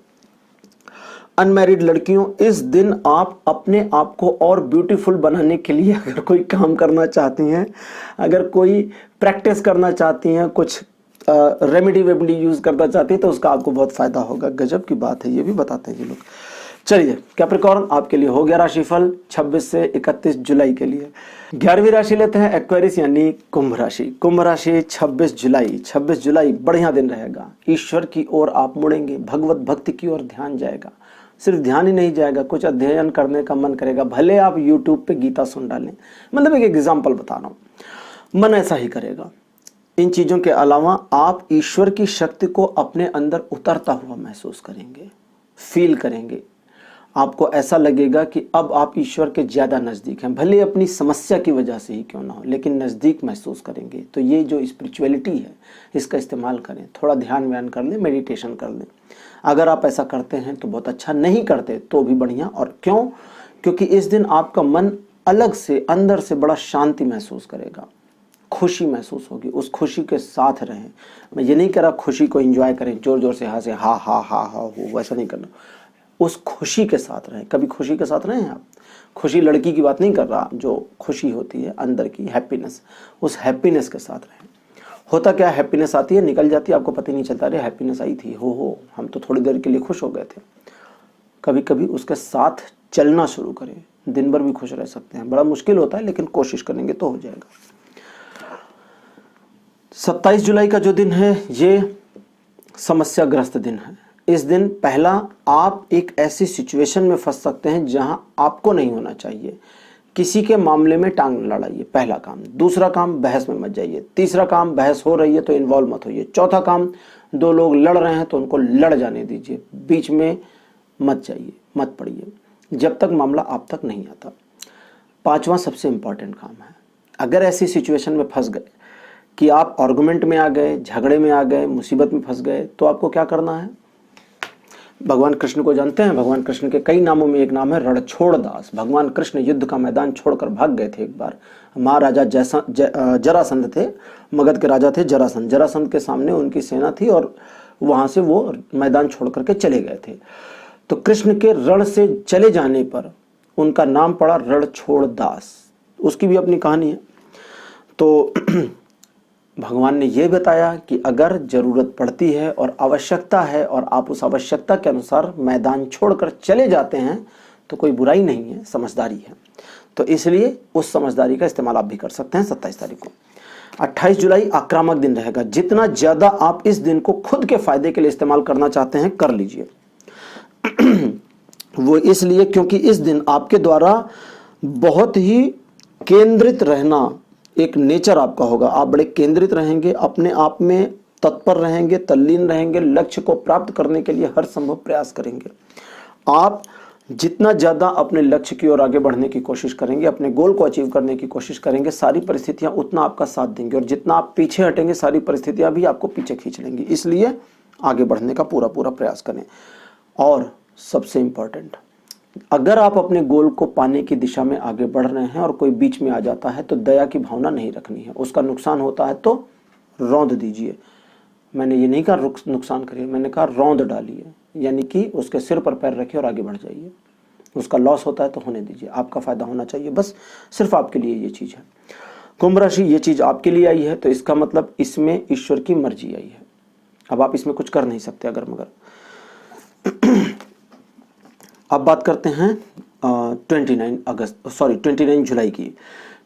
अनमैरिड लड़कियों, इस दिन आप अपने आप को और ब्यूटीफुल बनाने के लिए अगर कोई काम करना चाहती हैं, अगर कोई प्रैक्टिस करना चाहती हैं, कुछ रेमेडी वेमेडी यूज़ करना चाहती हैं, तो उसका आपको बहुत फ़ायदा होगा। गजब की बात है, ये भी बताते हैं ये लोग। चलिए, कैप्रिकॉर्न आपके लिए हो गया राशिफल 26 से 31 जुलाई के लिए। 11वीं राशि लेते हैं, एक्वेरियस यानी कुंभ राशि। कुंभ राशि 26 जुलाई बढ़िया दिन रहेगा। ईश्वर की ओर आप मुड़ेंगे, भगवत भक्ति की ओर ध्यान जाएगा। सिर्फ ध्यान ही नहीं जाएगा, कुछ अध्ययन करने का मन करेगा। भले आप यूट्यूब पे गीता सुन डालें, मतलब एक एग्जाम्पल बता रहा हूँ, मन ऐसा ही करेगा। इन चीज़ों के अलावा आप ईश्वर की शक्ति को अपने अंदर उतरता हुआ महसूस करेंगे, फील करेंगे। आपको ऐसा लगेगा कि अब आप ईश्वर के ज़्यादा नज़दीक हैं, भले अपनी समस्या की वजह से ही क्यों ना हो, लेकिन नज़दीक महसूस करेंगे। तो ये जो स्पिरिचुअलिटी है, इसका इस्तेमाल करें, थोड़ा ध्यान व्यान कर लें, मेडिटेशन कर लें। अगर आप ऐसा करते हैं तो बहुत अच्छा, नहीं करते तो भी बढ़िया। और क्यों? क्योंकि इस दिन आपका मन अलग से अंदर से बड़ा शांति महसूस करेगा, खुशी महसूस होगी। उस खुशी के साथ रहें। मैं ये नहीं कह रहा खुशी को एंजॉय करें, जोर जोर से हंसे, हा हा हा हा हो, वैसा नहीं करना। उस खुशी के साथ रहें। कभी खुशी के साथ रहें आप? खुशी लड़की की बात नहीं कर रहा, जो खुशी होती है अंदर की हैप्पीनेस, उस हैप्पीनेस के साथ रहें। होता क्या, हैप्पीनेस आती है, निकल जाती है, आपको पता ही नहीं चलता, अरे हैप्पीनेस आई थी, हो हम तो थोड़ी देर के लिए खुश हो गए थे। कभी कभी उसके साथ चलना शुरू करें, दिन भर भी खुश रह सकते हैं। बड़ा मुश्किल होता है, लेकिन कोशिश करेंगे तो हो जाएगा। 27 जुलाई का जो दिन है, ये समस्याग्रस्त दिन है। इस दिन पहला, आप एक ऐसी सिचुएशन में फंस सकते हैं जहां आपको नहीं होना चाहिए। किसी के मामले में टांग न लड़ाइए, पहला काम। दूसरा काम, बहस में मत जाइए। तीसरा काम, बहस हो रही है तो इन्वॉल्व मत होइए। चौथा काम, दो लोग लड़ रहे हैं तो उनको लड़ जाने दीजिए, बीच में मत जाइए, मत पड़िए, जब तक मामला आप तक नहीं आता। पांचवा सबसे इंपॉर्टेंट काम है, अगर ऐसी सिचुएशन में फंस गए कि आप आर्गुमेंट में आ गए, झगड़े में आ गए, मुसीबत में फंस गए, तो आपको क्या करना है? भगवान कृष्ण को जानते हैं? भगवान कृष्ण के कई नामों में एक नाम है रणछोड़दास। भगवान कृष्ण युद्ध का मैदान छोड़कर भाग गए थे एक बार। महाराजा जरासंध थे, मगध के राजा थे जरासंध। जरासंध के सामने उनकी सेना थी और वहां से वो मैदान छोड़ करके चले गए थे। तो कृष्ण के रण से चले जाने पर उनका नाम पड़ा रणछोड़दास। उसकी भी अपनी कहानी है। तो भगवान ने यह बताया कि अगर जरूरत पड़ती है और आवश्यकता है और आप उस आवश्यकता के अनुसार मैदान छोड़कर चले जाते हैं तो कोई बुराई नहीं है, समझदारी है। तो इसलिए उस समझदारी का इस्तेमाल आप भी कर सकते हैं 27 तारीख को। 28 जुलाई आक्रामक दिन रहेगा। जितना ज्यादा आप इस दिन को खुद के फायदे के लिए इस्तेमाल करना चाहते हैं, कर लीजिए। वो इसलिए क्योंकि इस दिन आपके द्वारा बहुत ही केंद्रित रहना एक नेचर आपका होगा। आप बड़े केंद्रित रहेंगे, अपने आप में तत्पर रहेंगे, तल्लीन रहेंगे, लक्ष्य को प्राप्त करने के लिए हर संभव प्रयास करेंगे। आप जितना ज़्यादा अपने लक्ष्य की ओर आगे बढ़ने की कोशिश करेंगे, अपने गोल को अचीव करने की कोशिश करेंगे, सारी परिस्थितियां उतना आपका साथ देंगी। और जितना आप पीछे हटेंगे, सारी परिस्थितियां भी आपको पीछे खींच लेंगी। इसलिए आगे बढ़ने का पूरा प्रयास करें। और सबसे इंपॉर्टेंट, अगर आप अपने गोल को पाने की दिशा में आगे बढ़ रहे हैं और कोई बीच में आ जाता है तो दया की भावना नहीं रखनी है। उसका नुकसान होता है तो रौंद दीजिए। मैंने ये नहीं कहा नुकसान करिए, मैंने कहा रौंद डालिए, यानी कि उसके सिर पर पैर रखिए और आगे बढ़ जाइए। उसका लॉस होता है तो होने दीजिए, आपका फायदा होना चाहिए, बस सिर्फ आपके लिए ये चीज़ है। कुंभ राशि, ये चीज़ आपके लिए आई है तो इसका मतलब इसमें ईश्वर की मर्जी आई है। अब आप इसमें कुछ कर नहीं सकते अगर मगर। अब बात करते हैं 29 जुलाई की।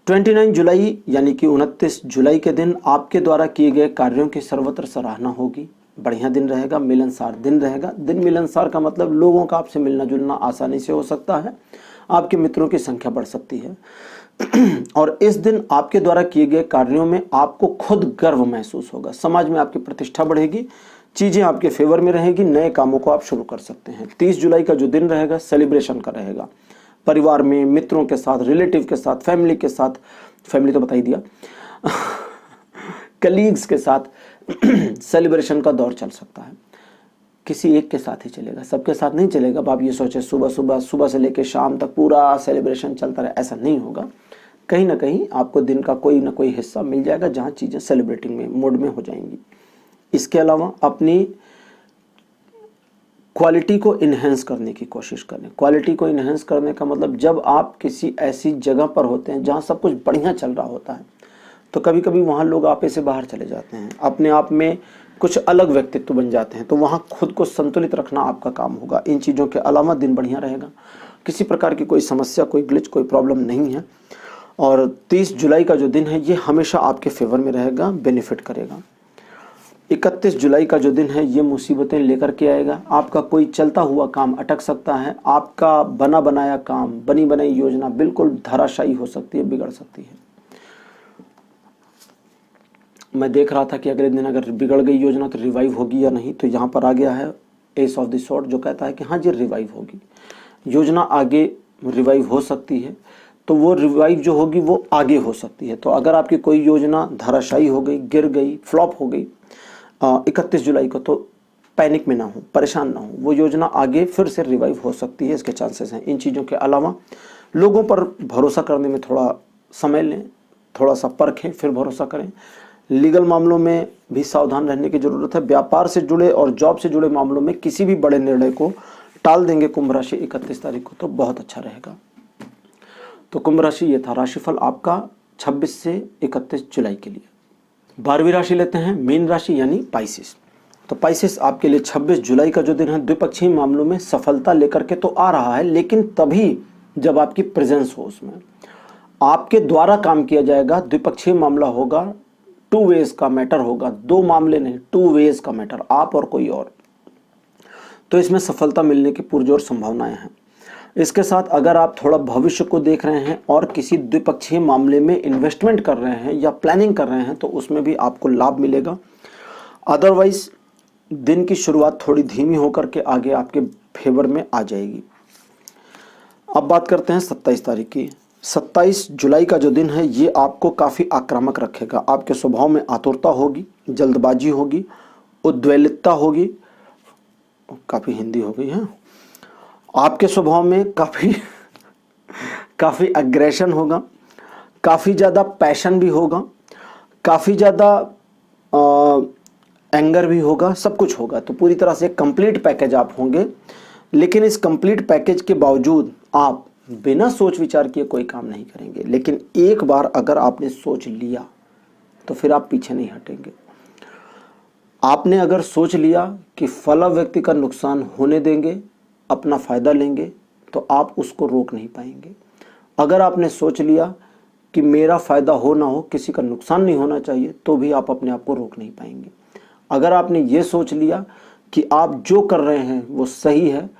29 जुलाई यानी कि 29 जुलाई के दिन आपके द्वारा किए गए कार्यों की सर्वत्र सराहना होगी। बढ़िया दिन रहेगा, मिलनसार दिन रहेगा। दिन मिलनसार का मतलब लोगों का आपसे मिलना जुलना आसानी से हो सकता है, आपके मित्रों की संख्या बढ़ सकती है। और इस दिन आपके द्वारा किए गए कार्यों में आपको खुद गर्व महसूस होगा। समाज में आपकी प्रतिष्ठा बढ़ेगी, चीजें आपके फेवर में रहेगी, नए कामों को आप शुरू कर सकते हैं। 30 जुलाई का जो दिन रहेगा सेलिब्रेशन का रहेगा। परिवार में, मित्रों के साथ, रिलेटिव के साथ, फैमिली के साथ, फैमिली तो बता ही दिया, कलीग्स के साथ सेलिब्रेशन का दौर चल सकता है। किसी एक के साथ ही चलेगा, सबके साथ नहीं चलेगा। अब आप ये सोचे सुबह से लेकर शाम तक पूरा सेलिब्रेशन चलता रहे, ऐसा नहीं होगा। कहीं ना कहीं आपको दिन का कोई ना कोई हिस्सा मिल जाएगा जहां चीजें सेलिब्रेटिंग में मोड में हो जाएंगी। इसके अलावा अपनी क्वालिटी को इन्हेंस करने की कोशिश करें। क्वालिटी को इन्हेंस करने का मतलब, जब आप किसी ऐसी जगह पर होते हैं जहां सब कुछ बढ़िया चल रहा होता है तो कभी कभी वहां लोग आपे से बाहर चले जाते हैं, अपने आप में कुछ अलग व्यक्तित्व बन जाते हैं। तो वहां खुद को संतुलित रखना आपका काम होगा। इन चीज़ों के अलावा दिन बढ़िया रहेगा। किसी प्रकार की कोई समस्या, कोई ग्लिच, कोई प्रॉब्लम नहीं है। और 30 जुलाई का जो दिन है ये हमेशा आपके फेवर में रहेगा, बेनिफिट करेगा। 31 जुलाई का जो दिन है ये मुसीबतें लेकर के आएगा। आपका कोई चलता हुआ काम अटक सकता है। आपका बना बनाया काम, बनी बनाई योजना बिल्कुल धराशायी हो सकती है, बिगड़ सकती है। मैं देख रहा था कि अगले दिन अगर बिगड़ गई योजना तो रिवाइव होगी या नहीं, तो यहाँ पर आ गया है एस ऑफ द स्वॉर्ड जो कहता है कि हाँ जी रिवाइव होगी, योजना आगे रिवाइव हो सकती है। तो वो रिवाइव जो होगी वो आगे हो सकती है। तो अगर आपकी कोई योजना धराशायी हो गई, गिर गई, फ्लॉप हो गई 31 जुलाई को, तो पैनिक में ना हो, परेशान ना हो, वो योजना आगे फिर से रिवाइव हो सकती है, इसके चांसेस हैं। इन चीज़ों के अलावा लोगों पर भरोसा करने में थोड़ा समय लें, थोड़ा सा परखें फिर भरोसा करें। लीगल मामलों में भी सावधान रहने की ज़रूरत है। व्यापार से जुड़े और जॉब से जुड़े मामलों में किसी भी बड़े निर्णय को टाल देंगे कुंभ राशि 31 तारीख को, तो बहुत अच्छा रहेगा। तो कुंभ राशि ये था राशिफल आपका 26 से 31 जुलाई के लिए। 12वीं राशि लेते हैं मीन राशि यानी पाइसेस। तो पाइसेस आपके लिए 26 जुलाई का जो दिन है द्विपक्षीय मामलों में सफलता लेकर के तो आ रहा है, लेकिन तभी जब आपकी प्रेजेंस हो, उसमें आपके द्वारा काम किया जाएगा। द्विपक्षीय मामला होगा, 2 वेज का मैटर होगा, 2 मामले नहीं, 2 वेज का मैटर, आप और कोई और। तो इसमें सफलता मिलने की पुरजोर संभावनाएं हैं। इसके साथ अगर आप थोड़ा भविष्य को देख रहे हैं और किसी द्विपक्षीय मामले में इन्वेस्टमेंट कर रहे हैं या प्लानिंग कर रहे हैं तो उसमें भी आपको लाभ मिलेगा। अदरवाइज दिन की शुरुआत थोड़ी धीमी होकर के आगे आपके फेवर में आ जाएगी। अब बात करते हैं 27 तारीख की। 27 जुलाई का जो दिन है ये आपको काफ़ी आक्रामक रखेगा। आपके स्वभाव में आतुरता होगी, जल्दबाजी होगी, उद्वेलितता होगी, काफ़ी हिंदी हो गई है। आपके स्वभाव में काफ़ी अग्रेशन होगा, काफ़ी ज़्यादा पैशन भी होगा, काफ़ी ज़्यादा एंगर भी होगा, सब कुछ होगा। तो पूरी तरह से कंप्लीट पैकेज आप होंगे। लेकिन इस कंप्लीट पैकेज के बावजूद आप बिना सोच विचार किए कोई काम नहीं करेंगे। लेकिन एक बार अगर आपने सोच लिया तो फिर आप पीछे नहीं हटेंगे। आपने अगर सोच लिया कि फला व्यक्ति का नुकसान होने देंगे, अपना फ़ायदा लेंगे, तो आप उसको रोक नहीं पाएंगे। अगर आपने सोच लिया कि मेरा फ़ायदा हो ना हो, किसी का नुकसान नहीं होना चाहिए, तो भी आप अपने आप को रोक नहीं पाएंगे। अगर आपने ये सोच लिया कि आप जो कर रहे हैं वो सही है,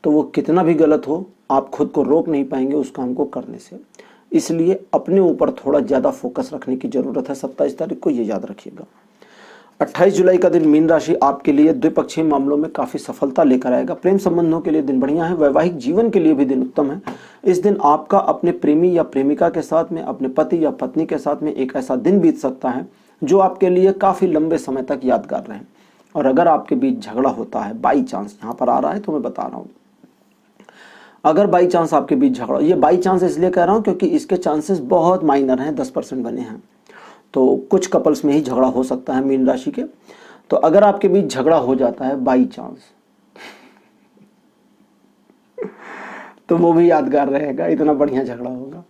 तो वो कितना भी गलत हो आप खुद को रोक नहीं पाएंगे उस काम को करने से। इसलिए अपने ऊपर थोड़ा ज़्यादा फोकस रखने की ज़रूरत है। 27 तारीख को ये याद रखिएगा। 28 जुलाई का दिन मीन राशि आपके लिए द्विपक्षीय मामलों में काफ़ी सफलता लेकर आएगा। प्रेम संबंधों के लिए दिन बढ़िया है, वैवाहिक जीवन के लिए भी दिन उत्तम है। इस दिन आपका अपने प्रेमी या प्रेमिका के साथ में, अपने पति या पत्नी के साथ में एक ऐसा दिन बीत सकता है जो आपके लिए काफ़ी लंबे समय तक यादगार रहे। और अगर आपके बीच झगड़ा होता है, बाई चांस यहाँ पर आ रहा है तो मैं बता रहा हूँ, अगर बाई चांस आपके बीच झगड़ा, ये बाई चांस इसलिए कह रहा हूँ क्योंकि इसके चांसेस बहुत माइनर हैं, 10% बने हैं। तो कुछ कपल्स में ही झगड़ा हो सकता है मीन राशि के। तो अगर आपके बीच झगड़ा हो जाता है बाई चांस तो वो भी यादगार रहेगा, इतना बढ़िया झगड़ा होगा।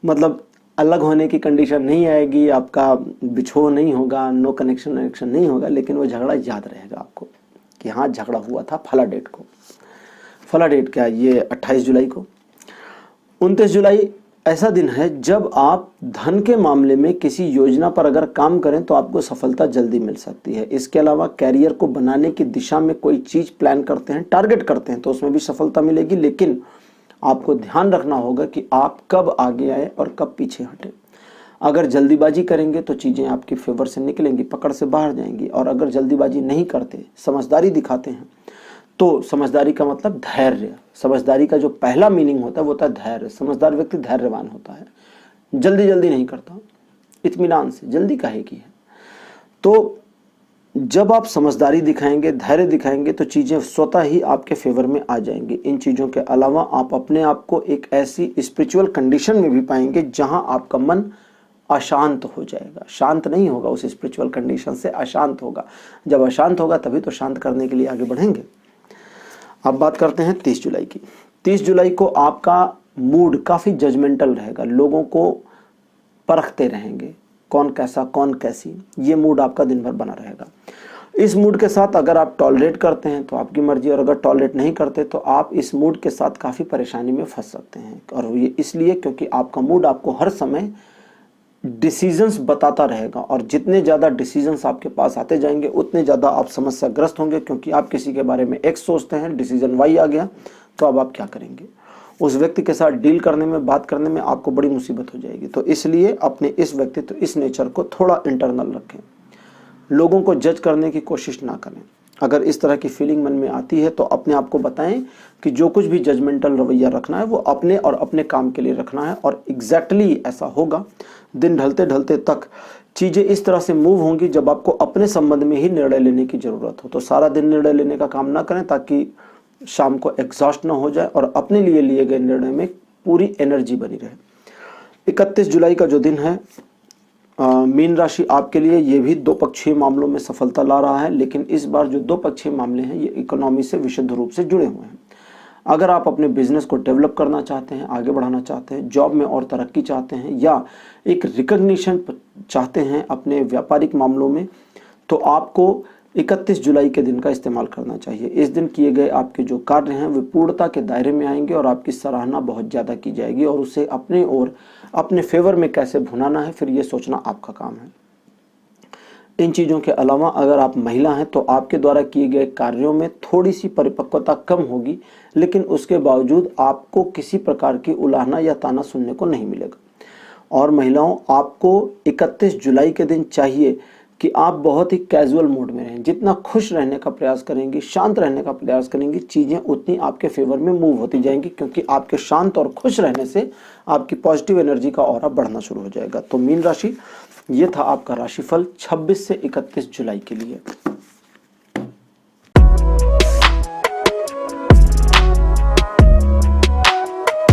मतलब अलग होने की कंडीशन नहीं आएगी, आपका बिछोह नहीं होगा, नो कनेक्शन नहीं होगा, लेकिन वो झगड़ा याद रहेगा आपको कि हाँ झगड़ा हुआ था फला डेट को। फला डेट क्या, ये 28 जुलाई को। 29 जुलाई ऐसा दिन है जब आप धन के मामले में किसी योजना पर अगर काम करें तो आपको सफलता जल्दी मिल सकती है। इसके अलावा कैरियर को बनाने की दिशा में कोई चीज़ प्लान करते हैं, टारगेट करते हैं, तो उसमें भी सफलता मिलेगी। लेकिन आपको ध्यान रखना होगा कि आप कब आगे आए और कब पीछे हटें। अगर जल्दीबाजी करेंगे तो चीज़ें आपके फेवर से निकलेंगी, पकड़ से बाहर जाएंगी। और अगर जल्दीबाजी नहीं करते, समझदारी दिखाते हैं, तो समझदारी का मतलब धैर्य। समझदारी का जो पहला मीनिंग होता है वो होता है धैर्य। समझदार व्यक्ति धैर्यवान होता है, जल्दी नहीं करता, इत्मीनान से। जल्दी काहे की है? तो जब आप समझदारी दिखाएंगे, धैर्य दिखाएंगे, तो चीज़ें स्वतः ही आपके फेवर में आ जाएंगी। इन चीज़ों के अलावा आप अपने आप को एक ऐसी स्पिरिचुअल कंडीशन में भी पाएंगे जहां आपका मन अशांत हो जाएगा। शांत नहीं होगा, उस स्पिरिचुअल कंडीशन से अशांत होगा। जब अशांत होगा तभी तो शांत करने के लिए आगे बढ़ेंगे। अब बात करते हैं 30 जुलाई की। 30 जुलाई को आपका मूड काफ़ी जजमेंटल रहेगा, लोगों को परखते रहेंगे, कौन कैसा कौन कैसी, ये मूड आपका दिन भर बना रहेगा। इस मूड के साथ अगर आप टॉलरेट करते हैं तो आपकी मर्जी, और अगर टॉलरेट नहीं करते तो आप इस मूड के साथ काफ़ी परेशानी में फंस सकते हैं। और ये इसलिए क्योंकि आपका मूड आपको हर समय डिसीजंस बताता रहेगा, और जितने ज़्यादा डिसीजंस आपके पास आते जाएंगे उतने ज़्यादा आप समस्याग्रस्त होंगे, क्योंकि आप किसी के बारे में एक्स सोचते हैं, डिसीजन वाई आ गया, तो अब आप क्या करेंगे। उस व्यक्ति के साथ डील करने में, बात करने में आपको बड़ी मुसीबत हो जाएगी। तो इसलिए अपने इस व्यक्तित्व, इस नेचर को थोड़ा इंटरनल रखें, लोगों को जज करने की कोशिश ना करें। अगर इस तरह की फीलिंग मन में आती है तो अपने आप को बताएं कि जो कुछ भी जजमेंटल रवैया रखना है वो अपने और अपने काम के लिए रखना है, और एग्जैक्टली ऐसा होगा। दिन ढलते ढलते तक चीज़ें इस तरह से मूव होंगी जब आपको अपने संबंध में ही निर्णय लेने की ज़रूरत हो। तो सारा दिन निर्णय लेने का काम ना करें ताकि शाम को एग्जॉस्ट ना हो जाए, और अपने लिए गए निर्णय में पूरी एनर्जी बनी रहे। 31 जुलाई का जो दिन है, मीन राशि आपके लिए ये भी दो पक्षीय मामलों में सफलता ला रहा है, लेकिन इस बार जो दो पक्षीय मामले हैं ये इकोनॉमी से विशुद्ध रूप से जुड़े हुए हैं। अगर आप अपने बिजनेस को डेवलप करना चाहते हैं, आगे बढ़ाना चाहते हैं, जॉब में और तरक्की चाहते हैं, या एक रिकग्निशन चाहते हैं अपने व्यापारिक मामलों में, तो आपको 31 जुलाई के दिन का इस्तेमाल करना चाहिए। इस दिन किए गए आपके जो कार्य हैं वे पूर्णता के दायरे में आएंगे और आपकी सराहना बहुत ज़्यादा की जाएगी, और उसे अपने और अपने फेवर में कैसे भुनाना है फिर ये सोचना आपका काम है। इन चीज़ों के अलावा अगर आप महिला हैं तो आपके द्वारा किए गए कार्यों में थोड़ी सी परिपक्वता कम होगी, लेकिन उसके बावजूद आपको किसी प्रकार की उलाहना या ताना सुनने को नहीं मिलेगा। और महिलाओं, आपको 31 जुलाई के दिन चाहिए कि आप बहुत ही कैजुअल मोड में रहें। जितना खुश रहने का प्रयास करेंगी, शांत रहने का प्रयास करेंगी, चीज़ें उतनी आपके फेवर में मूव होती जाएंगी, क्योंकि आपके शांत और खुश रहने से आपकी पॉजिटिव एनर्जी का ऑरा बढ़ना शुरू हो जाएगा। तो मीन राशि, ये था आपका राशिफल 26 से 31 जुलाई के लिए।